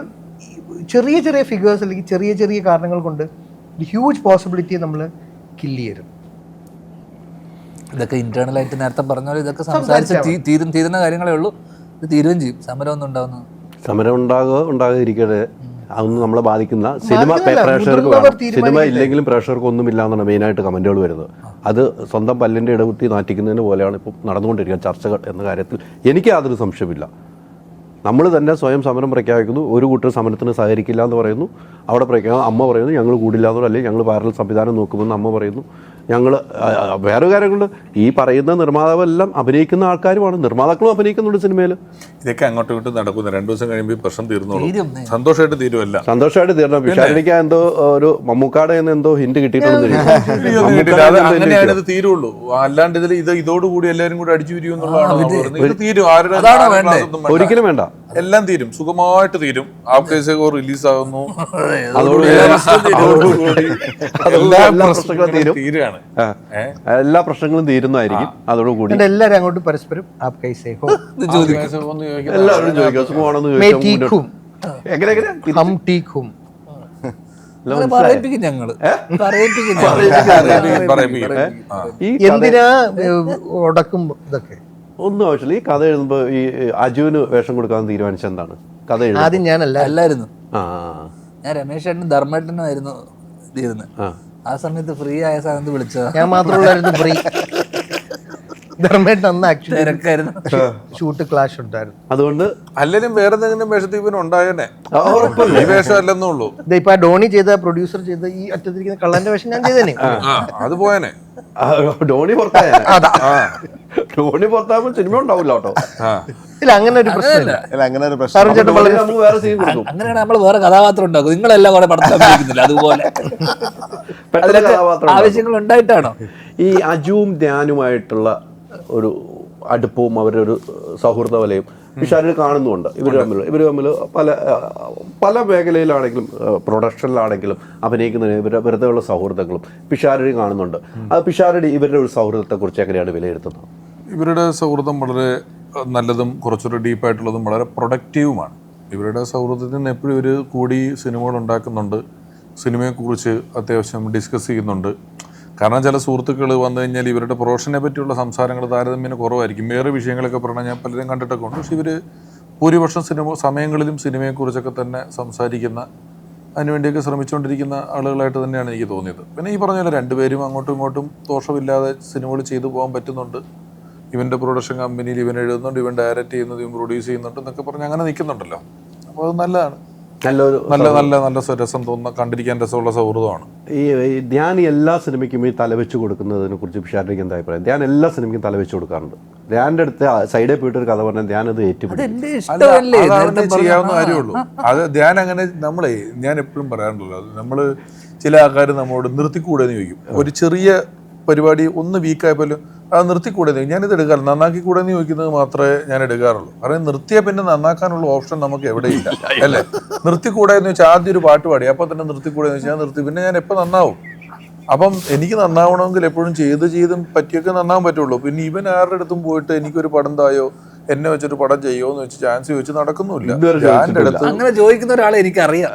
ചെറിയ ചെറിയ ഫിഗേഴ്സ് അല്ലെങ്കിൽ ചെറിയ ചെറിയ കാരണങ്ങൾ കൊണ്ട് ഒരു ഹ്യൂജ് പോസിബിലിറ്റിയെ നമ്മൾ കില്ല് ചെയ്യരുത്. ഇതൊക്കെ ഇന്റേണൽ ആയിട്ട് നേരത്തെ പറഞ്ഞ പോലെ ഇതൊക്കെ സംസാരിച്ച് തീരുന്ന കാര്യങ്ങളേ ഉള്ളൂ. ഇത് തീരുകയും ചെയ്യും. സമരം ഒന്നും ഉണ്ടാവുന്നു, സമരം ഉണ്ടാകാതിരിക്കട്ടെ. അതൊന്നും നമ്മളെ ബാധിക്കുന്ന സിനിമ പ്രേക്ഷകർക്ക് വേണം. സിനിമ ഇല്ലെങ്കിലും പ്രേക്ഷകർക്ക് ഒന്നുമില്ല എന്നാണ് മെയിനായിട്ട് കമൻറ്റുകൾ വരുന്നത്. അത് സ്വന്തം പല്ലിൻ്റെ ഇടകുത്തി നാറ്റിക്കുന്നതിന് പോലെയാണ് ഇപ്പോൾ നടന്നുകൊണ്ടിരിക്കുന്ന ചർച്ചകൾ എന്ന കാര്യത്തിൽ എനിക്ക് യാതൊരു സംശയമില്ല. നമ്മൾ തന്നെ സ്വയം സമരം പ്രഖ്യാപിക്കുന്നു, ഒരു കൂട്ടർ സമരത്തിന് സഹകരിക്കില്ല എന്ന് പറയുന്നു, അവിടെ അമ്മ പറയുന്നു ഞങ്ങൾ കൂടില്ല എന്ന്, അല്ലെങ്കിൽ ഞങ്ങൾ പാരൽ സംവിധാനം നോക്കുമെന്ന് അമ്മ പറയുന്നു. ഞങ്ങൾ വേറെ കാര്യങ്ങളുണ്ട്, ഈ പറയുന്ന നിർമ്മാതാവെല്ലാം അഭിനയിക്കുന്ന ആൾക്കാരുമാണ്, നിർമ്മാതാക്കളും അഭിനയിക്കുന്നുണ്ട് സിനിമയിൽ. ഇതൊക്കെ അങ്ങോട്ടും ഇങ്ങോട്ടും നടക്കുന്നു. 2 ദിവസം കഴിയുമ്പോൾ പ്രശ്നം തീർന്നോളൂ, സന്തോഷമായിട്ട് തീരുമല്ല, സന്തോഷമായിട്ട് തീരണം. വിശാലിക്ക് എന്തോ ഒരു മമ്മൂക്കാടെ എന്തോ ഹിന്റ് കിട്ടിയിട്ടുണ്ടെന്ന് അങ്ങനെയാണ് ഇത് തീരുള്ളൂ. അല്ലാണ്ട് ഇതോടുകൂടി എല്ലാവരും കൂടി അടിച്ചു പിരിയുന്നുള്ളതാണ്. ഇത് തീരും, ആരുടെ ഒരിക്കലും വേണ്ട, എല്ലാം തീരും, സുഖമായിട്ട് തീരും. റിലീസ് ആകുന്നു, തീരുകയാണ്, എല്ലാ പ്രശ്നങ്ങളും തീരുന്നതായിരിക്കും അതോടുകൂടി. എല്ലാവരും അങ്ങോട്ട് പരസ്പരം എല്ലാവരും ചോദിക്കും സുഖമാണെന്ന് ചോദിക്കും. എന്തിനാ ഉടക്കും ഇതൊക്കെ ഒന്നും ആവശ്യമില്ല. ഈ കഥ എഴുതുമ്പോ ഈ അജുവിന് വേഷം കൊടുക്കാൻ തീരുമാനിച്ചത് എന്താണ്? കഥ ആദ്യം അല്ലായിരുന്നു, ആ ഞാൻ രമേശ് ചേട്ടനും ധർമ്മേട്ടനും ആയിരുന്നു ഇരുന്നത്. ആ സമയത്ത് ഫ്രീ ആയ സമയത്ത് വിളിച്ചതാ. ഞാൻ മാത്രമുള്ളായിരുന്നു ഫ്രീ. ധർമ്മേട്ടൻ അന്ന് ആക്ച്വലി ഷൂട്ട് ക്ലാഷ് ഉണ്ടായിരുന്നു. അതുകൊണ്ട് അല്ലെങ്കിലും വേറെ എന്തെങ്കിലും വേഷത്തിൽ ഇവന് ഉണ്ടായേനെ, ഈ വേഷം അല്ലെന്നേ ഉള്ളൂ. ഇപ്പൊ ഡോണി ചെയ്ത പ്രൊഡ്യൂസർ ചെയ്ത ഈ അറ്റത്തിരിക്കുന്ന കള്ളന്റെ വേഷം ഞാൻ ചെയ്തേനെ, അത് പോയനെ. ഡോണി പുറത്തായ ഡോണി പുറത്താകുമ്പോൾ സിനിമ ഉണ്ടാവില്ല കേട്ടോ. ഇല്ല അങ്ങനെ ഒരു പ്രശ്നമില്ല. അങ്ങനെയാണ് നമ്മൾ വേറെ കഥാപാത്രം ഉണ്ടാക്കും. നിങ്ങളെല്ലാം കൂടെ പടത്തിൽ അഭിനയിക്കുന്നില്ല, അതുപോലെ ആവശ്യങ്ങൾ ഉണ്ടായിട്ടാണോ? ഈ അജുവും ധ്യാനുമായിട്ടുള്ള ഒരു അടുപ്പവും അവരുടെ ഒരു സൗഹൃദ വലയും പിഷാരിൽ കാണുന്നുണ്ട്. ഇവർ തമ്മിൽ പല മേഖലയിലാണെങ്കിലും പ്രൊഡക്ഷനിലാണെങ്കിലും അഭിനയിക്കുന്നതിന് വെറുതെ ഉള്ള സൗഹൃദങ്ങളും പിഷാരടി കാണുന്നുണ്ട്. അത് പിഷാരടി ഇവരുടെ ഒരു സൗഹൃദത്തെക്കുറിച്ച് എങ്ങനെയാണ് വിലയിരുത്തുന്നത്? ഇവരുടെ സൗഹൃദം വളരെ നല്ലതും കുറച്ചൊരു ഡീപ്പായിട്ടുള്ളതും വളരെ പ്രൊഡക്റ്റീവുമാണ്. ഇവരുടെ സൗഹൃദത്തിൽ നിന്ന് എപ്പോഴും ഇവർ കൂടി സിനിമകൾ ഉണ്ടാക്കുന്നുണ്ട്, സിനിമയെക്കുറിച്ച് അത്യാവശ്യം ഡിസ്കസ് ചെയ്യുന്നുണ്ട്. കാരണം ചില സുഹൃത്തുക്കൾ വന്നു കഴിഞ്ഞാൽ ഇവരുടെ പ്രൊഫഷനെ പറ്റിയുള്ള സംസാരങ്ങൾ താരതമ്യേന കുറവായിരിക്കും. വേറെ വിഷയങ്ങളൊക്കെ പറഞ്ഞാൽ ഞാൻ പലരും കണ്ടിട്ടൊക്കെ ഉണ്ട്. പക്ഷെ ഇവർ ഭൂരിപക്ഷം സമയങ്ങളിലും സിനിമയെക്കുറിച്ചൊക്കെ തന്നെ സംസാരിക്കുന്ന, അതിനുവേണ്ടിയൊക്കെ ശ്രമിച്ചുകൊണ്ടിരിക്കുന്ന ആളുകളായിട്ട് തന്നെയാണ് എനിക്ക് തോന്നിയത്. പിന്നെ ഈ പറഞ്ഞ പോലെ രണ്ടുപേരും അങ്ങോട്ടും ഇങ്ങോട്ടും ദോഷമില്ലാതെ സിനിമകൾ ചെയ്തു പോകാൻ പറ്റുന്നുണ്ട്. ഇവൻ്റെ പ്രൊഡക്ഷൻ കമ്പനിയിൽ ഇവൻ എഴുതുന്നുണ്ട്, ഇവൻ ഡയറക്റ്റ് ചെയ്യുന്നത്, ഇവൻ പ്രൊഡ്യൂസ് ചെയ്യുന്നുണ്ട് എന്നൊക്കെ പറഞ്ഞ് അങ്ങനെ നിൽക്കുന്നുണ്ടല്ലോ. അപ്പോൾ അത് നല്ലതാണ്, നല്ല രസം തോന്നുന്ന, കണ്ടിരിക്കാൻ രസമുള്ള സൗഹൃദമാണ്. ഈ ധ്യാൻ എല്ലാ സിനിമയ്ക്കും ഈ തലവെച്ച് കൊടുക്കുന്നതിനെ കുറിച്ച് പിഷാരിക്ക് എന്താ അഭിപ്രായം? ധ്യാൻ എല്ലാ സിനിമയ്ക്കും തലവെച്ച് കൊടുക്കാറുണ്ട്. ധ്യാൻ്റെ അടുത്ത് സൈഡിൽ പോയിട്ട് ഒരു കഥ പറഞ്ഞാൽ ധ്യാൻ അത് ഏറ്റുപിടിക്കും. ചെയ്യാവുന്ന കാര്യമുള്ളൂ. അത് ധ്യാൻ അങ്ങനെ ഞാൻ എപ്പോഴും പറയാറുണ്ടല്ലോ, നമ്മൾ ചില ആൾക്കാർ നമ്മോട് നിർത്തിക്കൂടെ എന്ന് ചോദിക്കും. ഒരു ചെറിയ പരിപാടി ഒന്ന് വീക്കായപ്പോലും അത് നിർത്തിക്കൂടെ, ഞാനിത് എടുക്കാറില്ല, നന്നാക്കി കൂടെ എന്ന് ചോദിക്കുന്നത് മാത്രമേ ഞാൻ എടുക്കാറുള്ളൂ. കാരണം നിർത്തിയാൽ പിന്നെ നന്നാക്കാനുള്ള ഓപ്ഷൻ നമുക്ക് എവിടെയില്ല, അല്ലേ? നിർത്തിക്കൂടെ എന്ന് വെച്ചാൽ ആദ്യം ഒരു പാട്ട് പാടി അപ്പോൾ തന്നെ നിർത്തിക്കൂടെ എന്ന് വെച്ചാൽ ഞാൻ നിർത്തി, പിന്നെ ഞാൻ എപ്പോൾ നന്നാവും? അപ്പം എനിക്ക് നന്നാവണമെങ്കിൽ എപ്പോഴും ചെയ്തും പറ്റിയൊക്കെ നന്നാവാൻ പറ്റുള്ളൂ. പിന്നെ ഇവൻ ആരുടെ അടുത്തും പോയിട്ട് എനിക്കൊരു പടം തായോ, എന്നെ വെച്ചൊരു പടം ചെയ്യോ എന്ന് വെച്ച് ചാൻസ് ചോദിച്ച് നടക്കുന്നില്ല. ഞാൻ അടുത്ത് അങ്ങനെ ചോദിക്കുന്ന ഒരാളെ എനിക്കറിയാം.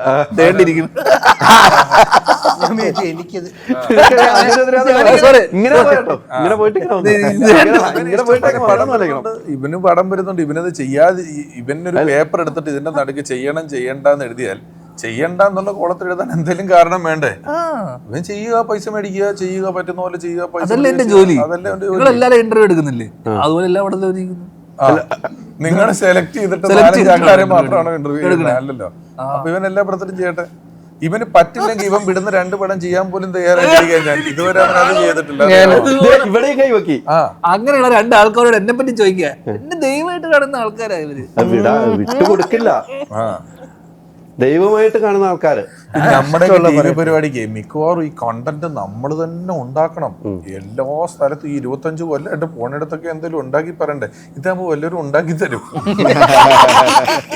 ഇവന് പടം വരുന്നുണ്ട്, ഇവനത് ചെയ്യാതെ ഇവനൊരു പേപ്പർ എടുത്തിട്ട് ഇതിന്റെ നടുക്ക് ചെയ്യണ്ടെന്ന് എഴുതിയാൽ ചെയ്യണ്ടെന്നുള്ള കോളത്തിൽ എഴുതാൻ എന്തെങ്കിലും കാരണം വേണ്ടേ? ഇവൻ ചെയ്യുക, പൈസ മേടിക്കുക, ചെയ്യുക, പറ്റുന്ന പോലെ ചെയ്യുക, പൈസ. അതല്ലേ എന്റെ ജോലി. എല്ലാവരും ഇന്റർവ്യൂ എടുക്കുന്നില്ലേ? അതുപോലെ എല്ലാം അവിടെ നിങ്ങൾ സെലക്ട് ചെയ്തിട്ട് ആൾക്കാരെ മാത്രമാണോ ഇന്റർവ്യൂ എടുക്കുന്നത്? അല്ലല്ലോ. അപ്പൊ ഇവൻ എല്ലാ പടത്തിലും ചെയ്യട്ടെ. ഇവന് പറ്റില്ലെങ്കിൽ ഇവൻ വിടുന്ന 2 പടം ചെയ്യാൻ പോലും തയ്യാറായിരിക്കാൻ ഞാൻ ഇതുവരെ അവനത് ചെയ്തിട്ടില്ല. അങ്ങനെയുള്ള 2 ആൾക്കാരോട് എന്നെ പറ്റി ചോദിക്കുക. എന്നെ ദൈവമായിട്ട് കാണുന്ന ആൾക്കാരാ ഇവര്. വിട്ടുകൊടുക്കില്ല, ദൈവമായിട്ട് കാണുന്ന ആൾക്കാര്. നമ്മുടെ പരിപാടിക്ക് മിക്കവാറും ഈ കണ്ടന്റ് നമ്മൾ തന്നെ ഉണ്ടാക്കണം. എല്ലാ സ്ഥലത്തും ഈ 25 കൊല്ലമായിട്ട് പോണിടത്തൊക്കെ എന്തെങ്കിലും ഉണ്ടാക്കി പറയണ്ടേ? ഇതാകുമ്പോ വല്ലവരും ഉണ്ടാക്കി തരും.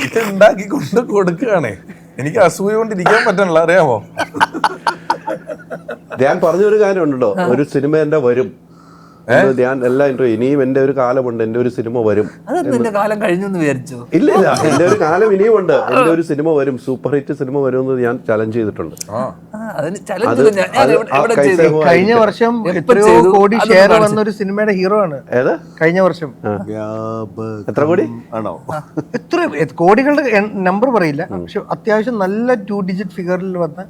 ഇത് ഉണ്ടാക്കി കൊണ്ട് കൊടുക്കുകയാണേ. എനിക്ക് അസൂയ കൊണ്ട് ഇരിക്കാൻ പറ്റണല്ലോ, അറിയാമോ? ഞാൻ പറഞ്ഞൊരു കാര്യമുണ്ടല്ലോ, ഒരു സിനിമ എന്റെ വരും, ഞാൻ എല്ലാം ഇന്റർവ്യൂ ഇനിയും എന്റെ ഒരു കാലമുണ്ട്, എന്റെ ഒരു സിനിമ വരും. അതെന്താ എന്റെ കാലം കഴിഞ്ഞു എന്ന് വിചാരിച്ചു? ഇല്ല എന്റെ ഒരു കാലം ഇനിയും ഉണ്ട്, എന്റെ ഒരു സിനിമ വരും, സൂപ്പർ ഹിറ്റ് സിനിമ വരും എന്ന് ഞാൻ ചലഞ്ച് ചെയ്തിട്ടുണ്ട്. അതിന് challenge ഞാൻ എവിടെ ചെയ്തു? കഴിഞ്ഞ വർഷം എത്രയോ കോടി ഷെയർ വന്ന ഒരു സിനിമയുടെ ഹീറോ ആണ്. ഏത് കഴിഞ്ഞ വർഷം എത്ര കോടി ആണോ? എത്ര കോടികളുടെ നമ്പർ പറയില്ല, പക്ഷെ അത്യാവശ്യം നല്ല 2 ഡിജിറ്റ് ഫിഗറിൽ വന്ന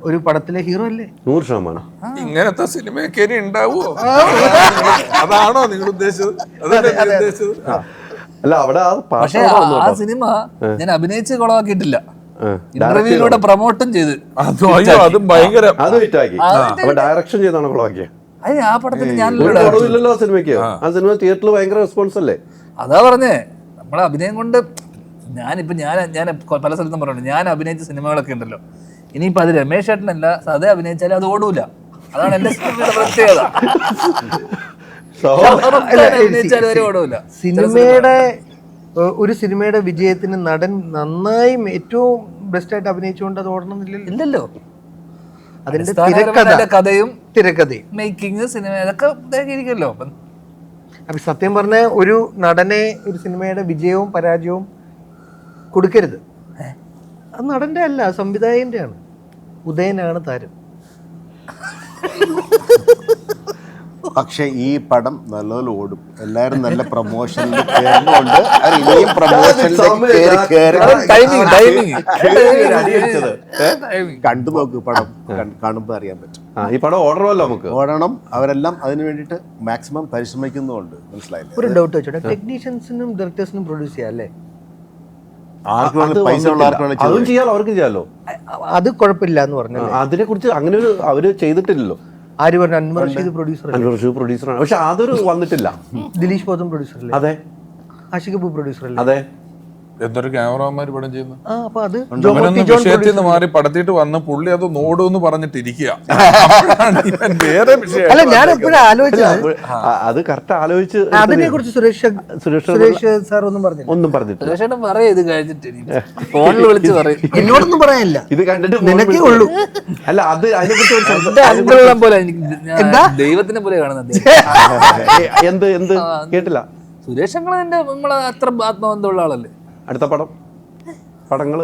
ഒരു പടത്തിലെ ഹീറോ അല്ലേ? 100%. ഇങ്ങനത്തെ സിനിമയൊക്കെ ഇനി ഉണ്ടാവുമോ? അതാണോ നിങ്ങൾ ഉദ്ദേശിച്ചത്? അല്ല അവിടെ ആ പക്ഷെ ആ സിനിമ ഞാൻ അഭിനയിച്ച് കുളമാക്കിയിട്ടില്ല, ഇന്റർവ്യൂയിലൂടെ പ്രൊമോട്ടും ചെയ്ത് അതും ഭയങ്കര അത് ഹിറ്റാക്കി. അപ്പൊ ഡയറക്ഷൻ ചെയ്താണ് കുളമാക്കിയത്. അത് ആ പടത്തിന് ഞാൻ ഒരു കുറവില്ലല്ലോ ആ സിനിമയ്ക്ക്. ആ സിനിമ തിയേറ്ററിൽ ഭയങ്കര റെസ്പോൺസ് അല്ലേ? അതാ പറഞ്ഞേ, നമ്മളെ അഭിനയം കൊണ്ട് ഞാനിപ്പോ ഞാൻ പല സ്ഥലത്തും പറയുന്നുണ്ട്, ഞാൻ അഭിനയിച്ച സിനിമകളൊക്കെ ഉണ്ടല്ലോ, ഇനിയിപ്പോ അത് രമേശ് ചേട്ടനല്ല സദേ അഭിനയിച്ചാലും അത് ഓടൂല. അതാണ് എന്റെ സിനിമയുടെ പ്രത്യേകത. അഭിനയിച്ചാലും വരെ ഓടൂല. സിനിമയുടെ ഒരു സിനിമയുടെ വിജയത്തിന് നടൻ നന്നായി ഏറ്റവും ബെസ്റ്റ് ആയിട്ട് അഭിനയിച്ചുകൊണ്ട് അത് ഓടണമെന്നില്ലല്ലോ. ഇല്ലല്ലോ, അതിന്റെ കഥയും തിരക്കഥയും മേക്കിങ് സിനിമ ഇതൊക്കെ ഇതാക്കിയിരിക്കല്ലോ. അപ്പൊ സത്യം പറഞ്ഞ ഒരു നടനെ ഒരു സിനിമയുടെ വിജയവും പരാജയവും കൊടുക്കരുത്. അത് നടന്റെ അല്ല, സംവിധായകന്റെ ആണ്. ഉദയനാണ് താരം. പക്ഷെ ഈ പടം നല്ലപോലെ ഓടും, എല്ലാരും നല്ല പ്രൊമോഷനിൽ കയറുന്നുണ്ട്. ഇനിയും കണ്ടു നോക്ക്, പടം കാണുമ്പോൾ അറിയാൻ പറ്റും. ഈ പടം ഓടണമല്ലോ, നമുക്ക് ഓടണം. അവരെല്ലാം അതിനു വേണ്ടിയിട്ട് മാക്സിമം പരിശ്രമിക്കുന്നുണ്ട്. മനസ്സിലായില്ലേ? ഒരു ഡൗട്ട് വെച്ചോട്ടെ, ടെക്നീഷ്യൻസിനും ഡയറക്ടേഴ്സിനും പ്രൊഡ്യൂസ് ചെയ്യാം അല്ലേ? പൈസ ഉള്ള ആർക്കാണ് അതും ചെയ്യാലോ, അവർക്ക് ചെയ്യാലോ. അത് കുഴപ്പമില്ല എന്ന് പറഞ്ഞു. അതിനെ കുറിച്ച് അങ്ങനെ ഒരു അവര് ചെയ്തിട്ടില്ലല്ലോ. ആര് പറഞ്ഞു? അൻവർ റഷീദ് പ്രൊഡ്യൂസർ, പ്രൊഡ്യൂസറാണ്, പക്ഷെ അതൊരു വന്നിട്ടില്ല. ദിലീഷ് പോത്തും പ്രൊഡ്യൂസർ അല്ലേ? അതെ. ആഷിഖ് അബു പ്രൊഡ്യൂസർ അല്ലേ? അതെ. എന്തൊരു ക്യാമറമാര് പടം ചെയ്യുന്നു. അപ്പൊ അത് വിഷയത്തിൽ നിന്ന് മാറി പടത്തിട്ട് വന്ന് പുള്ളി അത് നോടുന്ന് പറഞ്ഞിട്ടിരിക്കുക. വേറെ വിഷയം അല്ല, ഞാൻ എപ്പോഴും ആലോചിച്ചത് അത് കറക്റ്റ് ആലോചിച്ച് അതിനെ കുറിച്ച് സുരേഷ് സാർ ഒന്നും പറഞ്ഞില്ല. ഒന്നും പറഞ്ഞിട്ടില്ല. സുരേഷേട്ടൻ പറയും ഇത് കഴിഞ്ഞിട്ട് ഫോണിൽ വിളിച്ച് പറയും. എന്നോടൊന്നും പറയാനില്ല, ഇത് കണ്ടിട്ട് നിനക്കേ ഉള്ളൂ. അല്ല അത് അതിനെക്കുറിച്ച് അൻപുള്ള പോലെ ദൈവത്തിനെ പോലെ കാണുന്നത്. എന്ത് എന്ത് കേട്ടില്ല. സുരേഷ് നമ്മളെ അത്ര ആത്മബന്ധമുള്ള ആളല്ലേ. അടുത്ത പടങ്ങള്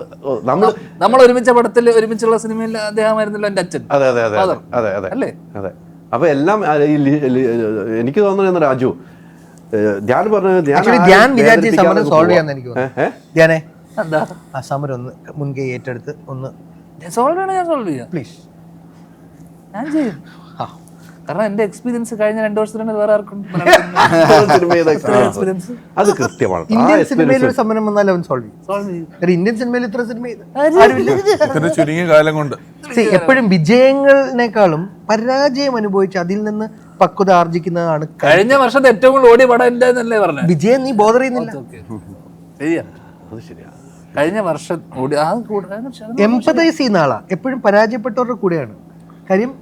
നമ്മൾ ഒരുമിച്ച പടത്തിൽ ഒരുമിച്ചുള്ള സിനിമയിൽ അദ്ദേഹമായിരുന്നല്ലോ എന്റെ അച്ഛൻ. അതെ അതെ അതെ അതെ അതെ അല്ലേ? അതെ. അപ്പൊ എല്ലാം എനിക്ക് തോന്നുന്നു രാജു ഞാൻ പറഞ്ഞത് ഞാൻ വിചാരിച്ച സമരം സോൾവ് ചെയ്യാന്ന് എനിക്ക് ധ്യാനേ എന്താ ആ സമരം ഒന്ന് മുൻകൈ ഏറ്റെടുത്ത് ഒന്ന് സോൾവ് ചെയ്യണം. ഞാൻ സോൾവ് ചെയ്യാം, പ്ലീസ്. ഞാൻ ചെയ്യും. കാരണം എന്റെ എക്സ്പീരിയൻസ് കഴിഞ്ഞ 2 വർഷത്തിലാണ് വേറെ ആർക്കും എക്സ്പീരിയൻസ്. അത് കൃത്യമാണ്. ഇന്ത്യൻ സിനിമയിൽ ഒരു സമരം വന്നാൽ അവൻ സോൾവ് ചെയ്യും. ഇന്ത്യൻ സിനിമയിൽ ഇത്ര സിനിമ ചുരുങ്ങിയ കാലം കൊണ്ട് എപ്പോഴും വിജയങ്ങളിനേക്കാളും പരാജയം അനുഭവിച്ച് അതിൽ നിന്ന് പക്വത ആർജിക്കുന്നതാണ്. കഴിഞ്ഞ വർഷത്തെ ഏറ്റവും കൂടുതൽ ഓടിയ പടം എന്റെ എന്നല്ലേ പറഞ്ഞത്. വിജയം നീ ബോധർ ചെയ്യുന്നില്ല. ശരിയാ, അത് ശരിയാ. കഴിഞ്ഞ വർഷം എംപതൈസ് ചെയ്യുന്ന ആളാ, എപ്പോഴും പരാജയപ്പെട്ടവരുടെ കൂടെയാണ്. കാര്യം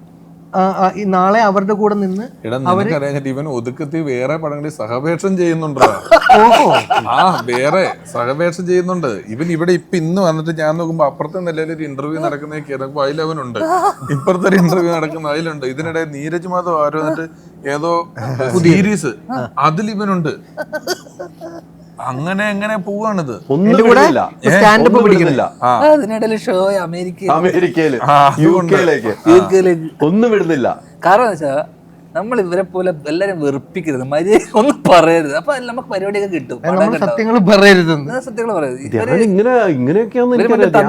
നാളെ അവരുടെ കൂടെ നിന്ന് ഇവൻ ഒതുക്കത്തിൽ വേറെ പടങ്ങളിൽ സഹവേഷം ചെയ്യുന്നുണ്ടോ? ആ വേറെ സഹവേഷം ചെയ്യുന്നുണ്ട് ഇവൻ. ഇവിടെ ഇന്ന് വന്നിട്ട് ഞാൻ നോക്കുമ്പോ അപ്പുറത്തെ നിലയിൽ ഒരു ഇന്റർവ്യൂ നടക്കുന്ന കേൾക്കുമ്പോ അതിലവനുണ്ട്, ഇപ്പുറത്തെ ഒരു ഇന്റർവ്യൂ നടക്കുന്ന അതിലുണ്ട്. ഇതിനിടെ നീരജ് മാധവ് ആരോ എന്നിട്ട് ഏതോ സീരീസ് അതിലിവനുണ്ട്. അങ്ങനെ എങ്ങനെ പോവാണിത്? സ്റ്റാൻഡപ്പ് പിടിക്കുന്നില്ല. അതിനിടയിൽ ഷോ അമേരിക്കയില് ഒന്നും വിടുന്നില്ല. കാരണം വെച്ചാ നമ്മൾ ഇവരെ പോലെ എല്ലാരും വെറുപ്പിക്കരുത്, മര്യാദ ഒന്നും പറയരുത്. അപ്പൊ നമുക്ക് പരിപാടിയൊക്കെ കിട്ടും. സത്യങ്ങൾ പറയരുത്, സത്യങ്ങൾ പറയരുത്. ഇങ്ങനെയൊക്കെയാന്ന് എനിക്കറിയാം.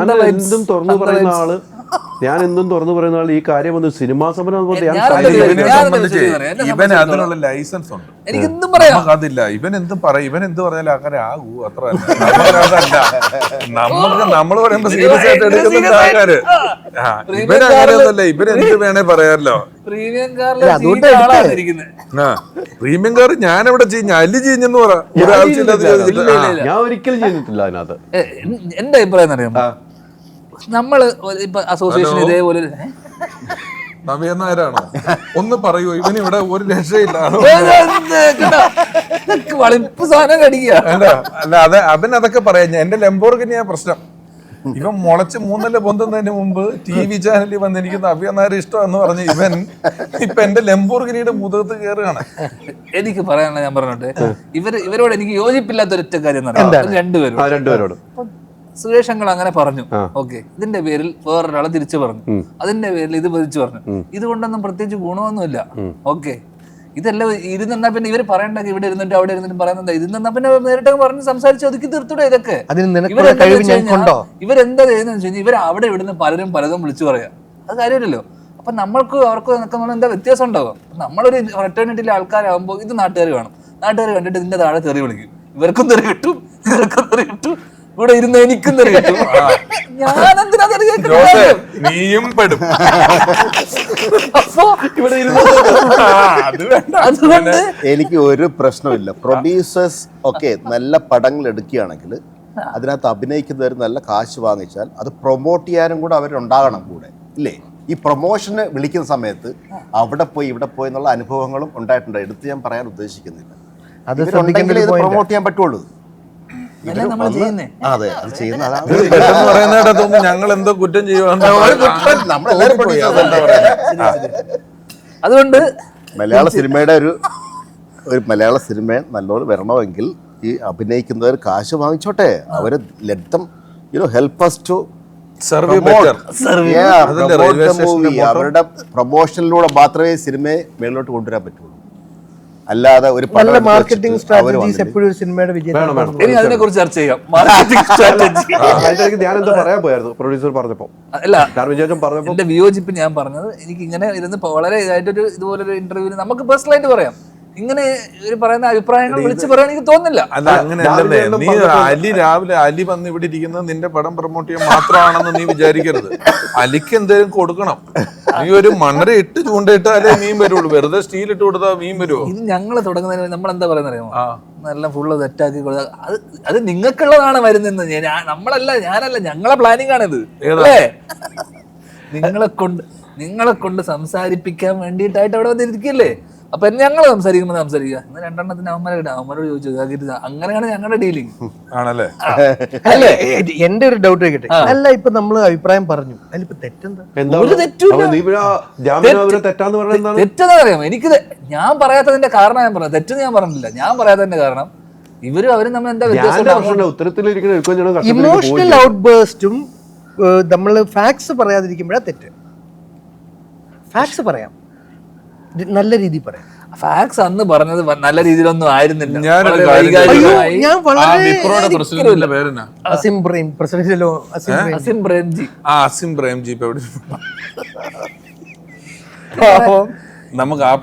ഞാൻ എന്തും തുറന്നു പറയുന്ന ആള്, ഈ കാര്യം വന്ന് സിനിമാ സമരം ഇവന് അതിനുള്ള ലൈസൻസ് ഉണ്ട്, എനിക്കെന്തും പറയാം. അതില്ല. ഇവൻ എന്തും പറയും, ഇവൻ എന്ത് പറഞ്ഞാലും ആൾക്കാരെ ആകൂ അത്ര. നമുക്ക് നമ്മൾ പറയുമ്പോ സീരിയസ് ആയിട്ട് എടുക്കുന്ന ആൾക്കാര് ഇവൻ അങ്ങനെയൊന്നുമല്ല. ഇവൻ എന്ത് വേണേ പറയാമല്ലോ. പ്രീമിയം കാർ ഞാനെവിടെ ചെയ്യും? അല്ലി ചെയ്യുന്നു പറ. ഞാൻ ഒരിക്കലും ചെയ്തിട്ടില്ല അതിനകത്ത്. എന്റെ അഭിപ്രായം അറിയാമോ, നമ്മള് ഇപ്പൊ അസോസിയേഷൻ ഇതേപോലെ നവീനാരാണോ ഒന്ന് പറയൂ. ഇവന് ഇവിടെ ഒരു രക്ഷയില്ല. വളിപ്പ് സാധനം കടിക്കുക. അല്ല അതെ, അവൻ അതൊക്കെ പറയാം. എന്റെ ലംബോർഗിനിയാ പ്രശ്നം. ഇവൻ മുളച്ച് 3 പൊന്തുന്നതിന് മുമ്പ് TV ചാനലിൽ വന്നിരിക്കുന്ന അഭിനയ ഇഷ്ടം എന്ന് പറഞ്ഞ് ഇവൻ ഇപ്പൊ എന്റെ ലംബോർഗിനിയുടെ മുഖത്ത് കയറുകയാണ്. എനിക്ക് പറയാനുള്ള ഞാൻ പറഞ്ഞോട്ടെ, ഇവരോട് എനിക്ക് യോജിപ്പില്ലാത്ത ഒരൊറ്റ കാര്യം എന്ന് പറയാം. രണ്ടുപേരോട് സുരേഷ് അങ്കിൾ അങ്ങനെ പറഞ്ഞു, ഓക്കെ, ഇതിന്റെ പേരിൽ വേറൊരാളെ തിരിച്ചു പറഞ്ഞു, അതിന്റെ പേരിൽ ഇത് പതിച്ചു പറഞ്ഞു. ഇതുകൊണ്ടൊന്നും പ്രത്യേകിച്ച് ഗുണമൊന്നുമില്ല. ഓക്കെ, ഇതെല്ലാം ഇരുന്നാ പിന്നെ ഇവര് പറയണ്ട ഇവിടെ ഇരുന്നിട്ട് അവിടെ ഇരുന്നിട്ട് പറയുന്നത്, ഇരുന്നാ പിന്നെ നേരിട്ട് പറഞ്ഞ് സംസാരിച്ച് ഒതുക്കി തീർത്തൂടെ. ഇതൊക്കെ ഇവരെന്താ ചെയ്യുന്ന വെച്ച് കഴിഞ്ഞാൽ ഇവർ അവിടെ ഇവിടുന്ന് പലരും പലതും വിളിച്ചു പറയാം. അത് കാര്യമില്ലല്ലോ. അപ്പൊ നമ്മൾക്ക് അവർക്ക് നിൽക്കുന്ന എന്താ വ്യത്യാസം ഉണ്ടാകും? നമ്മളൊരു ഫ്രട്ടേണിറ്റിയിലെ ആൾക്കാരാകുമ്പോൾ ഇത് നാട്ടുകാർ കാണും, നാട്ടുകാർ കണ്ടിട്ട് ഇതിന്റെ താഴെ തെറി വിളിക്കും, ഇവർക്കും തെറി കിട്ടും, ഇവർക്കും തെറി കിട്ടും, ഇവിടെ ഇരുന്ന് എനിക്കും തെറി കിട്ടും. ഞാനെന്തിനാ തെറി കേൾക്കുന്നത്? നീയും പെടും. അപ്പോ ഇവിടെ അതുകൊണ്ട് എനിക്ക് ഒരു പ്രശ്നമില്ല. പ്രൊഡ്യൂസേഴ്സ് ഒക്കെ നല്ല പടങ്ങൾ എടുക്കുകയാണെങ്കിൽ അതിനകത്ത് അഭിനയിക്കുന്നവർ നല്ല കാശ് വാങ്ങിച്ചാൽ അത് പ്രൊമോട്ട് ചെയ്യാനും കൂടെ അവരുണ്ടാകണം കൂടെ, ഇല്ലേ? ഈ പ്രൊമോഷന് വിളിക്കുന്ന സമയത്ത് അവിടെ പോയി ഇവിടെ പോയി എന്നുള്ള അനുഭവങ്ങളും ഉണ്ടായിട്ടുണ്ട്. എടുത്ത് ഞാൻ പറയാൻ ഉദ്ദേശിക്കുന്നില്ല. അത് പ്രൊമോട്ട് ചെയ്യാൻ പറ്റുള്ളൂ. അതെ, അത് ചെയ്യുന്ന പറയുന്നതൊന്നും ഞങ്ങൾ എന്തോ കുറ്റം അതുകൊണ്ട് മലയാള സിനിമയുടെ ഒരു മലയാള സിനിമ നല്ലോണം വരണമെങ്കിൽ ഈ അഭിനയിക്കുന്നവർ കാശ് വാങ്ങിച്ചോട്ടെ. അവര് ലെറ്റ് ഹെൽപ്പ് us to അവരുടെ പ്രൊമോഷനിലൂടെ മാത്രമേ സിനിമയെ മേളിലോട്ട് കൊണ്ടുവരാൻ പറ്റുള്ളൂ. അല്ലാതെ ഒരു നല്ല മാർക്കറ്റിംഗ് സ്ട്രാറ്റജീസ് എപ്പോഴും ഒരു സിനിമയുടെ വിജയം. അതിനെ കുറിച്ച് ചർച്ച ചെയ്യാം. മാർക്കറ്റിംഗ് സ്ട്രാറ്റജി ഞാൻ എന്താ പറയാൻ പോയായിരുന്നു പ്രൊഡ്യൂസർ പറഞ്ഞപ്പോ. അല്ല, എന്റെ വിയോജിപ്പ് ഞാൻ പറഞ്ഞത്, എനിക്ക് ഇങ്ങനെ ഇരുന്ന് വളരെ ഇതായിട്ടൊരു ഇതുപോലൊരു ഇന്റർവ്യൂവിന് നമുക്ക് പേഴ്സണലായിട്ട് പറയാം. ഇങ്ങനെ ഒരു പറയുന്ന അഭിപ്രായങ്ങൾ വിളിച്ച് പറയാൻ എനിക്ക് തോന്നുന്നില്ല. അല്ല, അങ്ങനെയല്ലേ. നീ രാവിലെ അലി വന്ന് ഇവിടെ ഇരിക്കുന്നത് നിന്റെ പടം പ്രൊമോട്ട് ചെയ്യാൻ മാത്രമാണെന്ന് നീ വിചാരിക്കരുത്. അലിക്ക് എന്തെങ്കിലും കൊടുക്കണം. നീ ഒരു മണ്ണര ഇട്ട് ചൂണ്ടയിട്ടാലേ മീൻ വരുള്ളൂ. വെറുതെ സ്റ്റീൽ ഇട്ട് കൊടുത്താൽ മീൻ വരുമോ? ഇത് ഞങ്ങള് തുടങ്ങുന്നതിന് നമ്മൾ എന്താ പറയുന്ന അറിയാമോ? നല്ല ഫുള്ള് സെറ്റാക്കി കൊടുക്കുക. അത് നിങ്ങൾക്കുള്ളതാണ് വരുന്നത്. നമ്മളല്ല, ഞാനല്ല, ഞങ്ങളെ പ്ലാനിങ് ആണിത്. അല്ലേ? നിങ്ങളെ കൊണ്ട് സംസാരിപ്പിക്കാൻ വേണ്ടിയിട്ടായിട്ട് അവിടെ വന്നിരിക്കല്ലേ. അപ്പൊ ഞങ്ങൾ സംസാരിക്കുമ്പോൾ സംസാരിക്കുക. രണ്ടെണ്ണത്തിന് അവന്മാരോട് ചോദിച്ചു. അങ്ങനെയാണ് ഞങ്ങളുടെ ഡീലിംഗ്. ആണല്ലേ? അല്ലേ? എന്റെ ഒരു ഡൗട്ട് കേട്ടെ. അല്ല, ഇപ്പൊ നമ്മള് അഭിപ്രായം പറഞ്ഞു, അതിലിപ്പോ തെറ്റെന്താ? തെറ്റെന്താ അറിയാമോ? എനിക്ക് ഞാൻ പറയാത്തതിന്റെ കാരണം ഞാൻ പറഞ്ഞു. തെറ്റെന്ന് ഞാൻ പറഞ്ഞില്ല. ഞാൻ പറയാത്തതിന്റെ കാരണം അവരും നമ്മൾ എന്താ വ്യത്യാസം? ഇമോഷണൽ ഔട്ട് ബേസ്റ്റും നമ്മള് ഫാക്ട്സ് പറയാതിരിക്കുമ്പോഴാ തെറ്റ്. ഫാക്ട്സ് പറയാം, നല്ല രീതിയിൽ പറയാം. ഫാക്ട്സ് അന്ന് പറഞ്ഞത് നല്ല രീതിയിലൊന്നും ആയിരുന്നില്ല. നമുക്ക്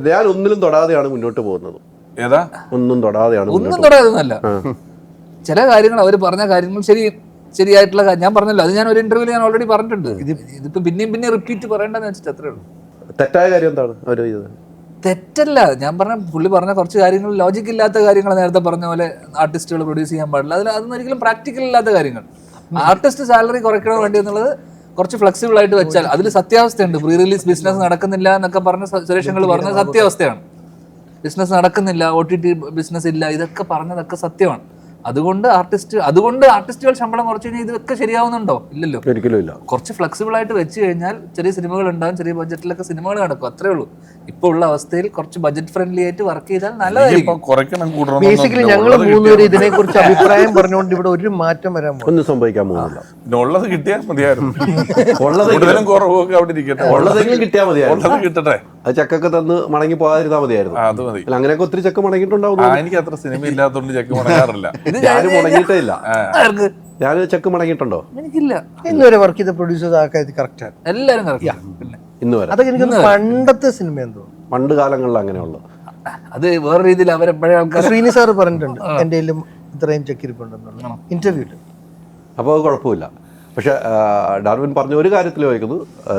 ഞാൻ ഒന്നിലും തൊടാതെയാണ് മുന്നോട്ട് പോകുന്നത്. ഏതാ? ഒന്നും തൊടാതെയാണ്. ഒന്നും തൊടാതെന്നല്ല, ചില കാര്യങ്ങൾ അവർ പറഞ്ഞ കാര്യങ്ങൾ ശരിയായിട്ടുള്ള ഞാൻ പറഞ്ഞല്ലോ. അത് ഞാൻ ഒരു ഇന്റർവ്യൂവിൽ ഞാൻ ഓൾറെഡി പറഞ്ഞിട്ടുണ്ട്. ഇതിപ്പോ പിന്നെയും റിപ്പീറ്റ് പറയേണ്ടെന്ന് വെച്ചിട്ട് അത്രേ ഉള്ളൂ. തെറ്റായ കാര്യം എന്താണ് അവര് ചെയ്തത്? തെറ്റല്ല, ഞാൻ പുള്ളി പറഞ്ഞ കുറച്ച് കാര്യങ്ങൾ ലോജിക് ഇല്ലാത്ത കാര്യങ്ങൾ. നേരത്തെ പറഞ്ഞ പോലെ ആർട്ടിസ്റ്റുകൾ പ്രൊഡ്യൂസ് ചെയ്യാൻ പാടില്ല, അതൊന്നും ഒരിക്കലും പ്രാക്ടിക്കൽ ഇല്ലാത്ത കാര്യങ്ങൾ. ആർട്ടിസ്റ്റ് സാലറി കുറയ്ക്കണം വേണ്ടി എന്നുള്ളത് കുറച്ച് ഫ്ലെക്സിബിൾ ആയിട്ട് വെച്ചാൽ അതിൽ സത്യാവസ്ഥയുണ്ട്. പ്രീ റിലീസ് ബിസിനസ് നടക്കുന്നില്ല എന്നൊക്കെ പറഞ്ഞ സുരേഷ് അങ്കിൾ പറഞ്ഞ സത്യാവസ്ഥയാണ്. ബിസിനസ് നടക്കുന്നില്ല, OTT ബിസിനസ് ഇല്ല, ഇതൊക്കെ പറഞ്ഞതൊക്കെ സത്യമാണ്. അതുകൊണ്ട് ആർട്ടിസ്റ്റുകൾ ശമ്പളം കുറച്ച് കഴിഞ്ഞാൽ ഇതൊക്കെ ശരിയാവുന്നുണ്ടോ? ഇല്ലല്ലോ, ഒരിക്കലും ഇല്ല. കുറച്ച് ഫ്ലെക്സിബിൾ ആയിട്ട് വെച്ച് കഴിഞ്ഞാൽ ചെറിയ സിനിമകൾ ഉണ്ടാവും, ചെറിയ ബഡ്ജറ്റിലൊക്കെ സിനിമകൾ നടക്കും. അത്രേ ഉള്ളൂ. ഇപ്പൊ ഉള്ള അവസ്ഥയിൽ കുറച്ച് ബഡ്ജറ്റ് ഫ്രണ്ട്ലി ആയിട്ട് വർക്ക് ചെയ്താൽ നല്ലതായിരിക്കും. ബേസിക്കലി ഞങ്ങൾ മൂന്നുപേരും ഇതിനെ കുറിച്ച് അഭിപ്രായം പറഞ്ഞുകൊണ്ട് ഇവിടെ ഒരു മാറ്റം വരാൻ ഒന്നും സംഭവിക്കാൻ പോകുന്നില്ല. ഉള്ളത് കിട്ടിയാൽ മതിയായിരുന്നു. ഉള്ളതെങ്കിലും കുറവൊക്കെ അവിടെ ഇരിക്കട്ടെ. ഉള്ളതെങ്കിലും കിട്ടിയാൽ മതിയായിരുന്നു. കിട്ടട്ടെ. അത് ചക്കൊക്കെ തന്ന് മടങ്ങി പോകാതിരുന്നാ മതിയായിരുന്നു. അത് മതി. അങ്ങനെയൊക്കെ ഒത്തിരി ചെക്ക് മടങ്ങിയിട്ടുണ്ടാവും. എനിക്ക് അത്ര സിനിമ ഇല്ലാത്തതുകൊണ്ട് ചെക്ക് മടങ്ങാറില്ല. ഞാനും മടങ്ങിയിട്ടേ ഇല്ല. ഞാൻ ചെക്ക് മടങ്ങിയിട്ടുണ്ടോ? എനിക്കില്ല. ഇന്നുവരെ വർക്ക് ചെയ്ത പ്രൊഡ്യൂസേഴ്സ് ആൾക്കാർ കറക്റ്റ് ആണ്, എല്ലാവരും കറക്റ്റ്. ഇന്ന് വരെ അതൊക്കെ എനിക്ക് പണ്ടത്തെ സിനിമ എന്തോ പണ്ട് കാലങ്ങളിൽ അങ്ങനെയുള്ള അത് വേറെ രീതിയിൽ അവരെപ്പോഴും ആൾക്കാർ. ശ്രീനി സാർ പറഞ്ഞിട്ടുണ്ട് എന്റെ ഇത്രയും ചെക്കിരിപ്പുണ്ടെന്നുള്ള ഇന്റർവ്യൂല്. അപ്പോൾ അത് കുഴപ്പമില്ല. പക്ഷെ ഡാർവിൻ പറഞ്ഞ ഒരു കാര്യത്തിൽ ചോദിക്കുന്നു,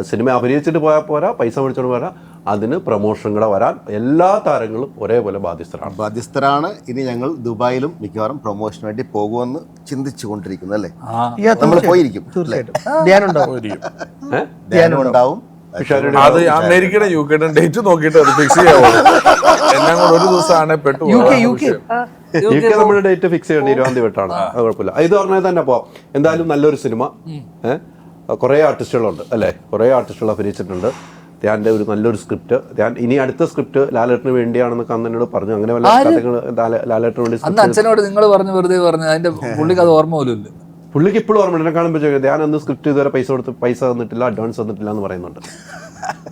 സിനിമ അഭിനയിച്ചിട്ട് പോയാൽ പോരാ, പൈസ മേടിച്ചോണ്ട് പോരാ, അതിന് പ്രൊമോഷൻ കൂടെ വരാൻ എല്ലാ താരങ്ങളും ഒരേപോലെ ബാധ്യസ്ഥരാണ്. ഇനി ഞങ്ങൾ ദുബായിലും മിക്കവാറും പ്രൊമോഷന് വേണ്ടി പോകുമെന്ന് ചിന്തിച്ചു കൊണ്ടിരിക്കുന്നു. അല്ലേ? നമ്മൾ പോയിരിക്കും, തീർച്ചയായിട്ടും. ധ്യാനം ഉണ്ടാവും. പിഷാരടി അത് അമേരിക്കയുടെ യുകെയുടെ ഡേറ്റ് നോക്കിയിട്ട് അത് ഫിക്സ് ചെയ്യാവോ? എല്ലാം കൂടെ ഒരു ദിവസമാണ് പെട്ടു UK നമ്മുടെ ഡേറ്റ് ഫിക്സ് ചെയ്യേണ്ട 20 തീയതി വിട്ടാണ്. അത് കുഴപ്പമില്ല. ഇത് പറഞ്ഞാൽ തന്നെ പോവാം. എന്തായാലും നല്ലൊരു സിനിമ, കുറേ ആർട്ടിസ്റ്റുകളുണ്ട് അല്ലേ, കുറേ ആർട്ടിസ്റ്റുകൾ അഭിനയിച്ചിട്ടുണ്ട്. ധ്യാൻ്റെ ഒരു നല്ലൊരു സ്ക്രിപ്റ്റ്. ധ്യാൻ ഇനി അടുത്ത സ്ക്രിപ്റ്റ് ലാലേട്ടന് വേണ്ടിയാണെന്നൊക്കെ അന്ന് എന്നോട് പറഞ്ഞു. അങ്ങനെ വല്ല കഥകൾ ലാലേട്ടന് വേണ്ടി അന്ന് അച്ഛനോട് നിങ്ങൾ പറഞ്ഞു വെറുതെ പറഞ്ഞു, അതിന്റെ പുള്ളിക്ക് അത് ഓർമ്മ പോലും ഇല്ല. പുള്ളിക്ക് ഇപ്പോഴും ഓർമ്മ എന്നെ കാണുമ്പോൾ ധ്യാൻ അന്ന് സ്ക്രിപ്റ്റ് ഇതുവരെ പൈസ തന്നിട്ടില്ല, അഡ്വാൻസ് തന്നിട്ടില്ല എന്ന് പറയുന്നുണ്ട്.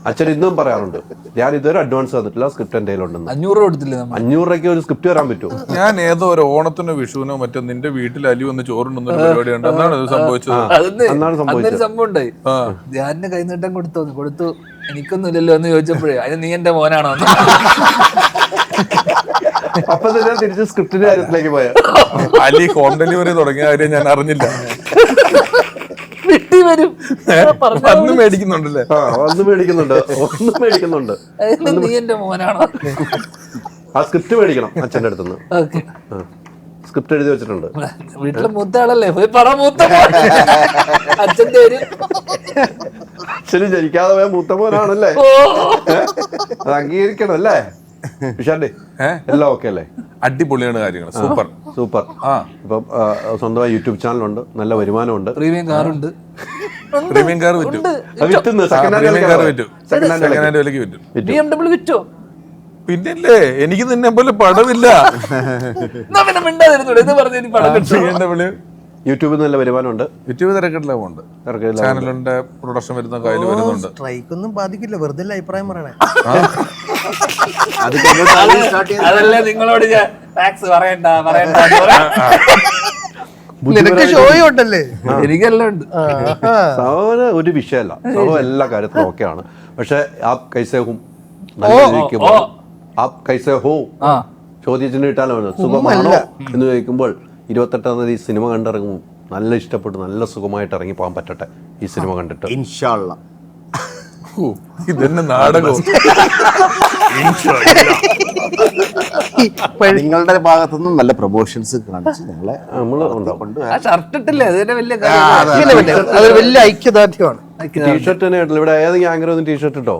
അച്ഛൻ ഇന്നും പറയാറുണ്ട്, ഞാൻ ഇതുവരെ അഡ്വാൻസ് തന്നിട്ടില്ല, സ്ക്രിപ്റ്റ് എൻ്റെ കയ്യിലുണ്ടെന്ന്. 500 രൂപ കൊടുത്തില്ലേ? 500 രൂപയ്ക്ക് ഒരു സ്ക്രിപ്റ്റ് വരാൻ പറ്റുമോ? ഞാൻ ഏതോ ഒരു ഓണത്തിനോ വിഷുവിനോ മറ്റോ നിന്റെ വീട്ടിൽ അലി വന്ന് ചോറുണ്ടെന്നൊരു പരിപാടി ഉണ്ട്. എന്നാണ് ഇത് സംഭവിച്ചത്? അന്നാണ് സംഭവിച്ചത്. അന്നൊരു സംഭവം ഉണ്ടായി. ധ്യാനിന് കൈനീട്ടം കൊടുത്തു, എനിക്കൊന്നും ഇല്ലല്ലോ എന്ന് ചോദിച്ചപ്പോഴേ അതിന് നീ എന്റെ മോനാണോ? അപ്പൊ തന്നെ തിരിച്ച് സ്ക്രിപ്റ്റിന്റെ കാര്യത്തിലേക്ക് പോയ അലി ഹോം ഡെലിവറി തുടങ്ങിയ കാര്യം ഞാൻ അറിഞ്ഞില്ല. വരും അന്ന് മേടിക്കുന്നുണ്ടല്ലേ? ഒന്നും മേടിക്കുന്നുണ്ട്. നീ എന്റെ മോനാണോ? ആ സ്ക്രിപ്റ്റ് മേടിക്കണം അച്ഛൻ്റെ അടുത്തുനിന്ന്. സ്ക്രിപ്റ്റ് എഴുതി വെച്ചിട്ടുണ്ട്. വീട്ടിലെ മൂത്ത ആളല്ലേ, പോയി പറ മൂത്ത അച്ഛന്റെ പേര്. അച്ഛന് ജനിക്കാതെ പോയ മൂത്ത മോനാണല്ലേ, അത് അംഗീകരിക്കണം അല്ലേ വിശാന്റെ? എല്ലാം ഓക്കെ അല്ലേ? അടിപൊളിയാണ് കാര്യങ്ങൾ. സൂപ്പർ. ഇപ്പം സ്വന്തമായി യൂട്യൂബ് ചാനലുണ്ട്, നല്ല വരുമാനമുണ്ട്, പ്രീമിയം കാറുണ്ട്. പ്രീമിയം കാർ വിറ്റു. സെക്കൻഡ് ഹാൻഡ് വിലക്ക് വിറ്റു. BMW വിറ്റോ? പിന്നല്ലേ, എനിക്ക് നിന്നെ പോലെ പടമില്ല. യൂട്യൂബിൽ നല്ല വരുമാനമുണ്ട്. യൂട്യൂബ് തിരക്കിട്ടില്ല പോകുന്നുണ്ട്. ചാനലിന്റെ പ്രൊഡക്ഷൻ വരുന്ന കയ്യിൽ വരുന്നുണ്ട്. സ്ട്രൈക്ക് ഒന്നും ബാധിക്കില്ല, വെറുതെ അഭിപ്രായം പറയണേ. അതല്ലേ നിങ്ങളോട് പറയണ്ട. നിനക്ക് ഷോയും ഉണ്ടല്ലേ? എനിക്കെല്ലാം ഉണ്ട്. സൗന് ഒരു വിഷയമല്ല, സൗ എല്ലാ കാര്യത്തിലും ഓക്കെയാണ്. പക്ഷെ ആപ് കൈസേ ഹും ആപ് കൈസേ ഹോ ചോദ്യത്തിന് ഇട്ടാലാണ് സുഖമാണോ എന്ന് ചോദിക്കുമ്പോൾ 28-ാം തീയതി സിനിമ കണ്ടിറങ്ങും. നല്ല ഇഷ്ടപ്പെട്ടു, നല്ല സുഖമായിട്ട് ഇറങ്ങി പോകാൻ പറ്റട്ടെ ഈ സിനിമ കണ്ടിട്ട്. ഇൻഷാ അല്ലാ. ഇതന്നെ നാടകം. നിങ്ങളുടെ ഭാഗത്തുനിന്നും നല്ല പ്രൊമോഷൻസ് കാണിച്ച് ഞങ്ങളെ അതൊരു വലിയ ഐക്യദാർഢ്യമാണ്. ടീഷർട്ട് തന്നെ ഇട്ടില്ല. ഇവിടെ ഏത് ഗ്യാങ്ങറും ടീഷർട്ട് ഇട്ടോ?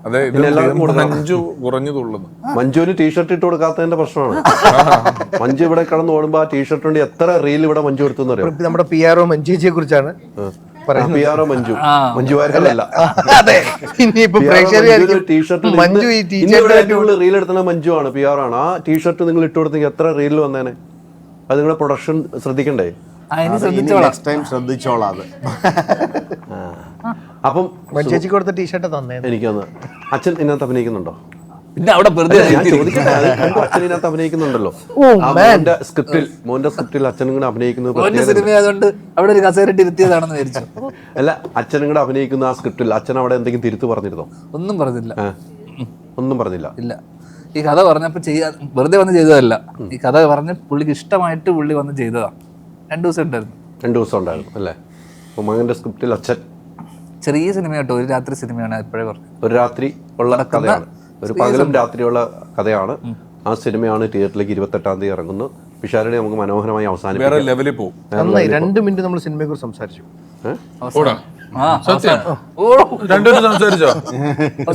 അതെ, മഞ്ജു കുറഞ്ഞതുള്ളത്. മഞ്ജുവിന് ടീഷർട്ട് ഇട്ട് കൊടുക്കാത്തതിന്റെ പ്രശ്നമാണ്. മഞ്ജു ഇവിടെ കിടന്ന് ഓടുമ്പോ ആ ടീഷർട്ട് കൊണ്ട് എത്ര റീൽ ഇവിടെ മഞ്ജു എടുത്തെന്ന് അറിയാം. നമ്മുടെ PRO മഞ്ജുജിയെ കുറിച്ചാണ് PRO മഞ്ജു വാര്യരല്ല. റീൽ എടുത്തുന്ന മഞ്ജു ആണ്, PR ആണ്. ആ ടീഷർട്ട് നിങ്ങൾ ഇട്ട് കൊടുത്തെങ്കിൽ എത്ര റീൽ വന്നേനെ? അത് നിങ്ങളുടെ പ്രൊഡക്ഷൻ ശ്രദ്ധിക്കണ്ടേ? നെക്സ്റ്റ് ടൈം ശ്രദ്ധിച്ചോളാം. അപ്പം മഞ്ജുജിക്ക് കൊടുത്ത ടീഷർട്ട് തന്നെ എനിക്കൊന്ന്. അച്ഛൻ ഇതിനകത്ത് അഭിനയിക്കുന്നുണ്ടോ? പിന്നെ അവിടെ അച്ഛൻ ഇതിനകത്ത് അഭിനയിക്കുന്നുണ്ടല്ലോ. മോന്റെ സ്ക്രിപ്റ്റിൽ അച്ഛനും കൂടെ അഭിനയിക്കുന്നത് സിനിമയായതുകൊണ്ട് അവിടെ ഒരു കസേരട്ട് ഇരുത്തിയതാണെന്ന് വിചാരിച്ചു. അല്ല, അച്ഛനും കൂടെ അഭിനയിക്കുന്ന ആ സ്ക്രിപ്റ്റിൽ അച്ഛൻ അവിടെ എന്തെങ്കിലും തിരുത്ത് പറഞ്ഞിരുന്നോ? ഒന്നും പറഞ്ഞില്ല. ഇല്ല. ഈ കഥ പറഞ്ഞപ്പോ വെറുതെ വന്ന് ചെയ്തതല്ല. ഈ കഥ പറഞ്ഞ് പുള്ളിക്ക് ഇഷ്ടമായിട്ട് പുള്ളി വന്ന് ചെയ്തതാ. 2 ദിവസം ഉണ്ടായിരുന്നു അല്ലേ? അപ്പൊ മകന്റെ സ്ക്രിപ്റ്റിൽ അച്ഛൻ ചെറിയ സിനിമ കേട്ടോ, ഒരു രാത്രി സിനിമയാണ്. എപ്പോഴേ പറഞ്ഞു, ഒരു രാത്രി ഉള്ള കഥയാണ്, ഒരു പകലും രാത്രിയുള്ള കഥയാണ്. ആ സിനിമയാണ് തിയേറ്ററിലേക്ക് 28-ാം തീയതി ഇറങ്ങുന്നത്. പിഷാരടി നമുക്ക് മനോഹരമായി അവസാനിപ്പിക്കാം. 2 മിനിറ്റ് നമ്മൾ സിനിമയെ കുറിച്ച് സംസാരിച്ചു. രണ്ടുപേരും സംസാരിച്ചോ?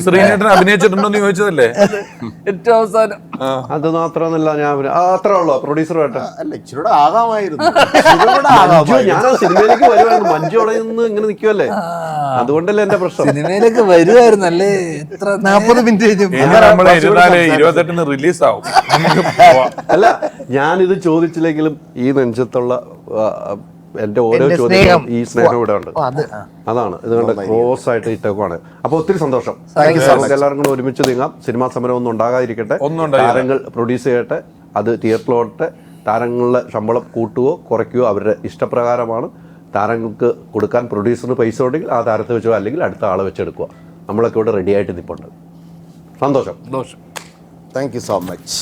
ശ്രീനേട്ടൻ അഭിനയിച്ചിട്ടുണ്ടോന്ന് ചോദിച്ചതല്ലേ ഏറ്റവും അവസാനം. അത് മാത്രമൊന്നുമല്ല, ഞാൻ അത്രേ ഉള്ളൂ. പ്രൊഡ്യൂസറുമായിട്ട് ഞാൻ സിനിമയിലേക്ക് വരുമായിരുന്നു. മഞ്ജു അവിടെ നിന്ന് ഇങ്ങനെ നിൽക്കുമല്ലേ, അതുകൊണ്ടല്ലേ എന്റെ പ്രശ്നം. സിനിമയിലേക്ക് വരുമായിരുന്നല്ലേ? 40 മിനിറ്റ് 28-ന് റിലീസ് ആവും. അല്ല, ഞാനിത് ചോദിച്ചില്ലെങ്കിലും ഈ നെഞ്ചത്തുള്ള എന്റെ ഓരോ ചോദ്യം ഈ സ്നേഹം ഇവിടെ ഉണ്ട്. അതാണ് ഇത് കണ്ട് ക്ലോസ് ആയിട്ട് ഇട്ടേക്കുവാണ്. അപ്പൊ ഒത്തിരി സന്തോഷം. എല്ലാവരും കൂടെ ഒരുമിച്ച് നീങ്ങാം. സിനിമാ സമരം ഒന്നും ഉണ്ടാകാതിരിക്കട്ടെ. താരങ്ങൾ പ്രൊഡ്യൂസ് ചെയ്യട്ടെ, അത് തിയേറ്ററിലോട്ടെ. താരങ്ങളുടെ ശമ്പളം കൂട്ടുകയോ കുറയ്ക്കുകയോ അവരുടെ ഇഷ്ടപ്രകാരമാണ്. താരങ്ങൾക്ക് കൊടുക്കാൻ പ്രൊഡ്യൂസറിന് പൈസ ഉണ്ടെങ്കിൽ ആ താരത്തെ വെച്ചോ, അല്ലെങ്കിൽ അടുത്ത ആളെ വെച്ചെടുക്കുക. നമ്മളൊക്കെ ഇവിടെ റെഡി ആയിട്ട് നിൽപ്പുണ്ട്. സന്തോഷം. Thank you so much.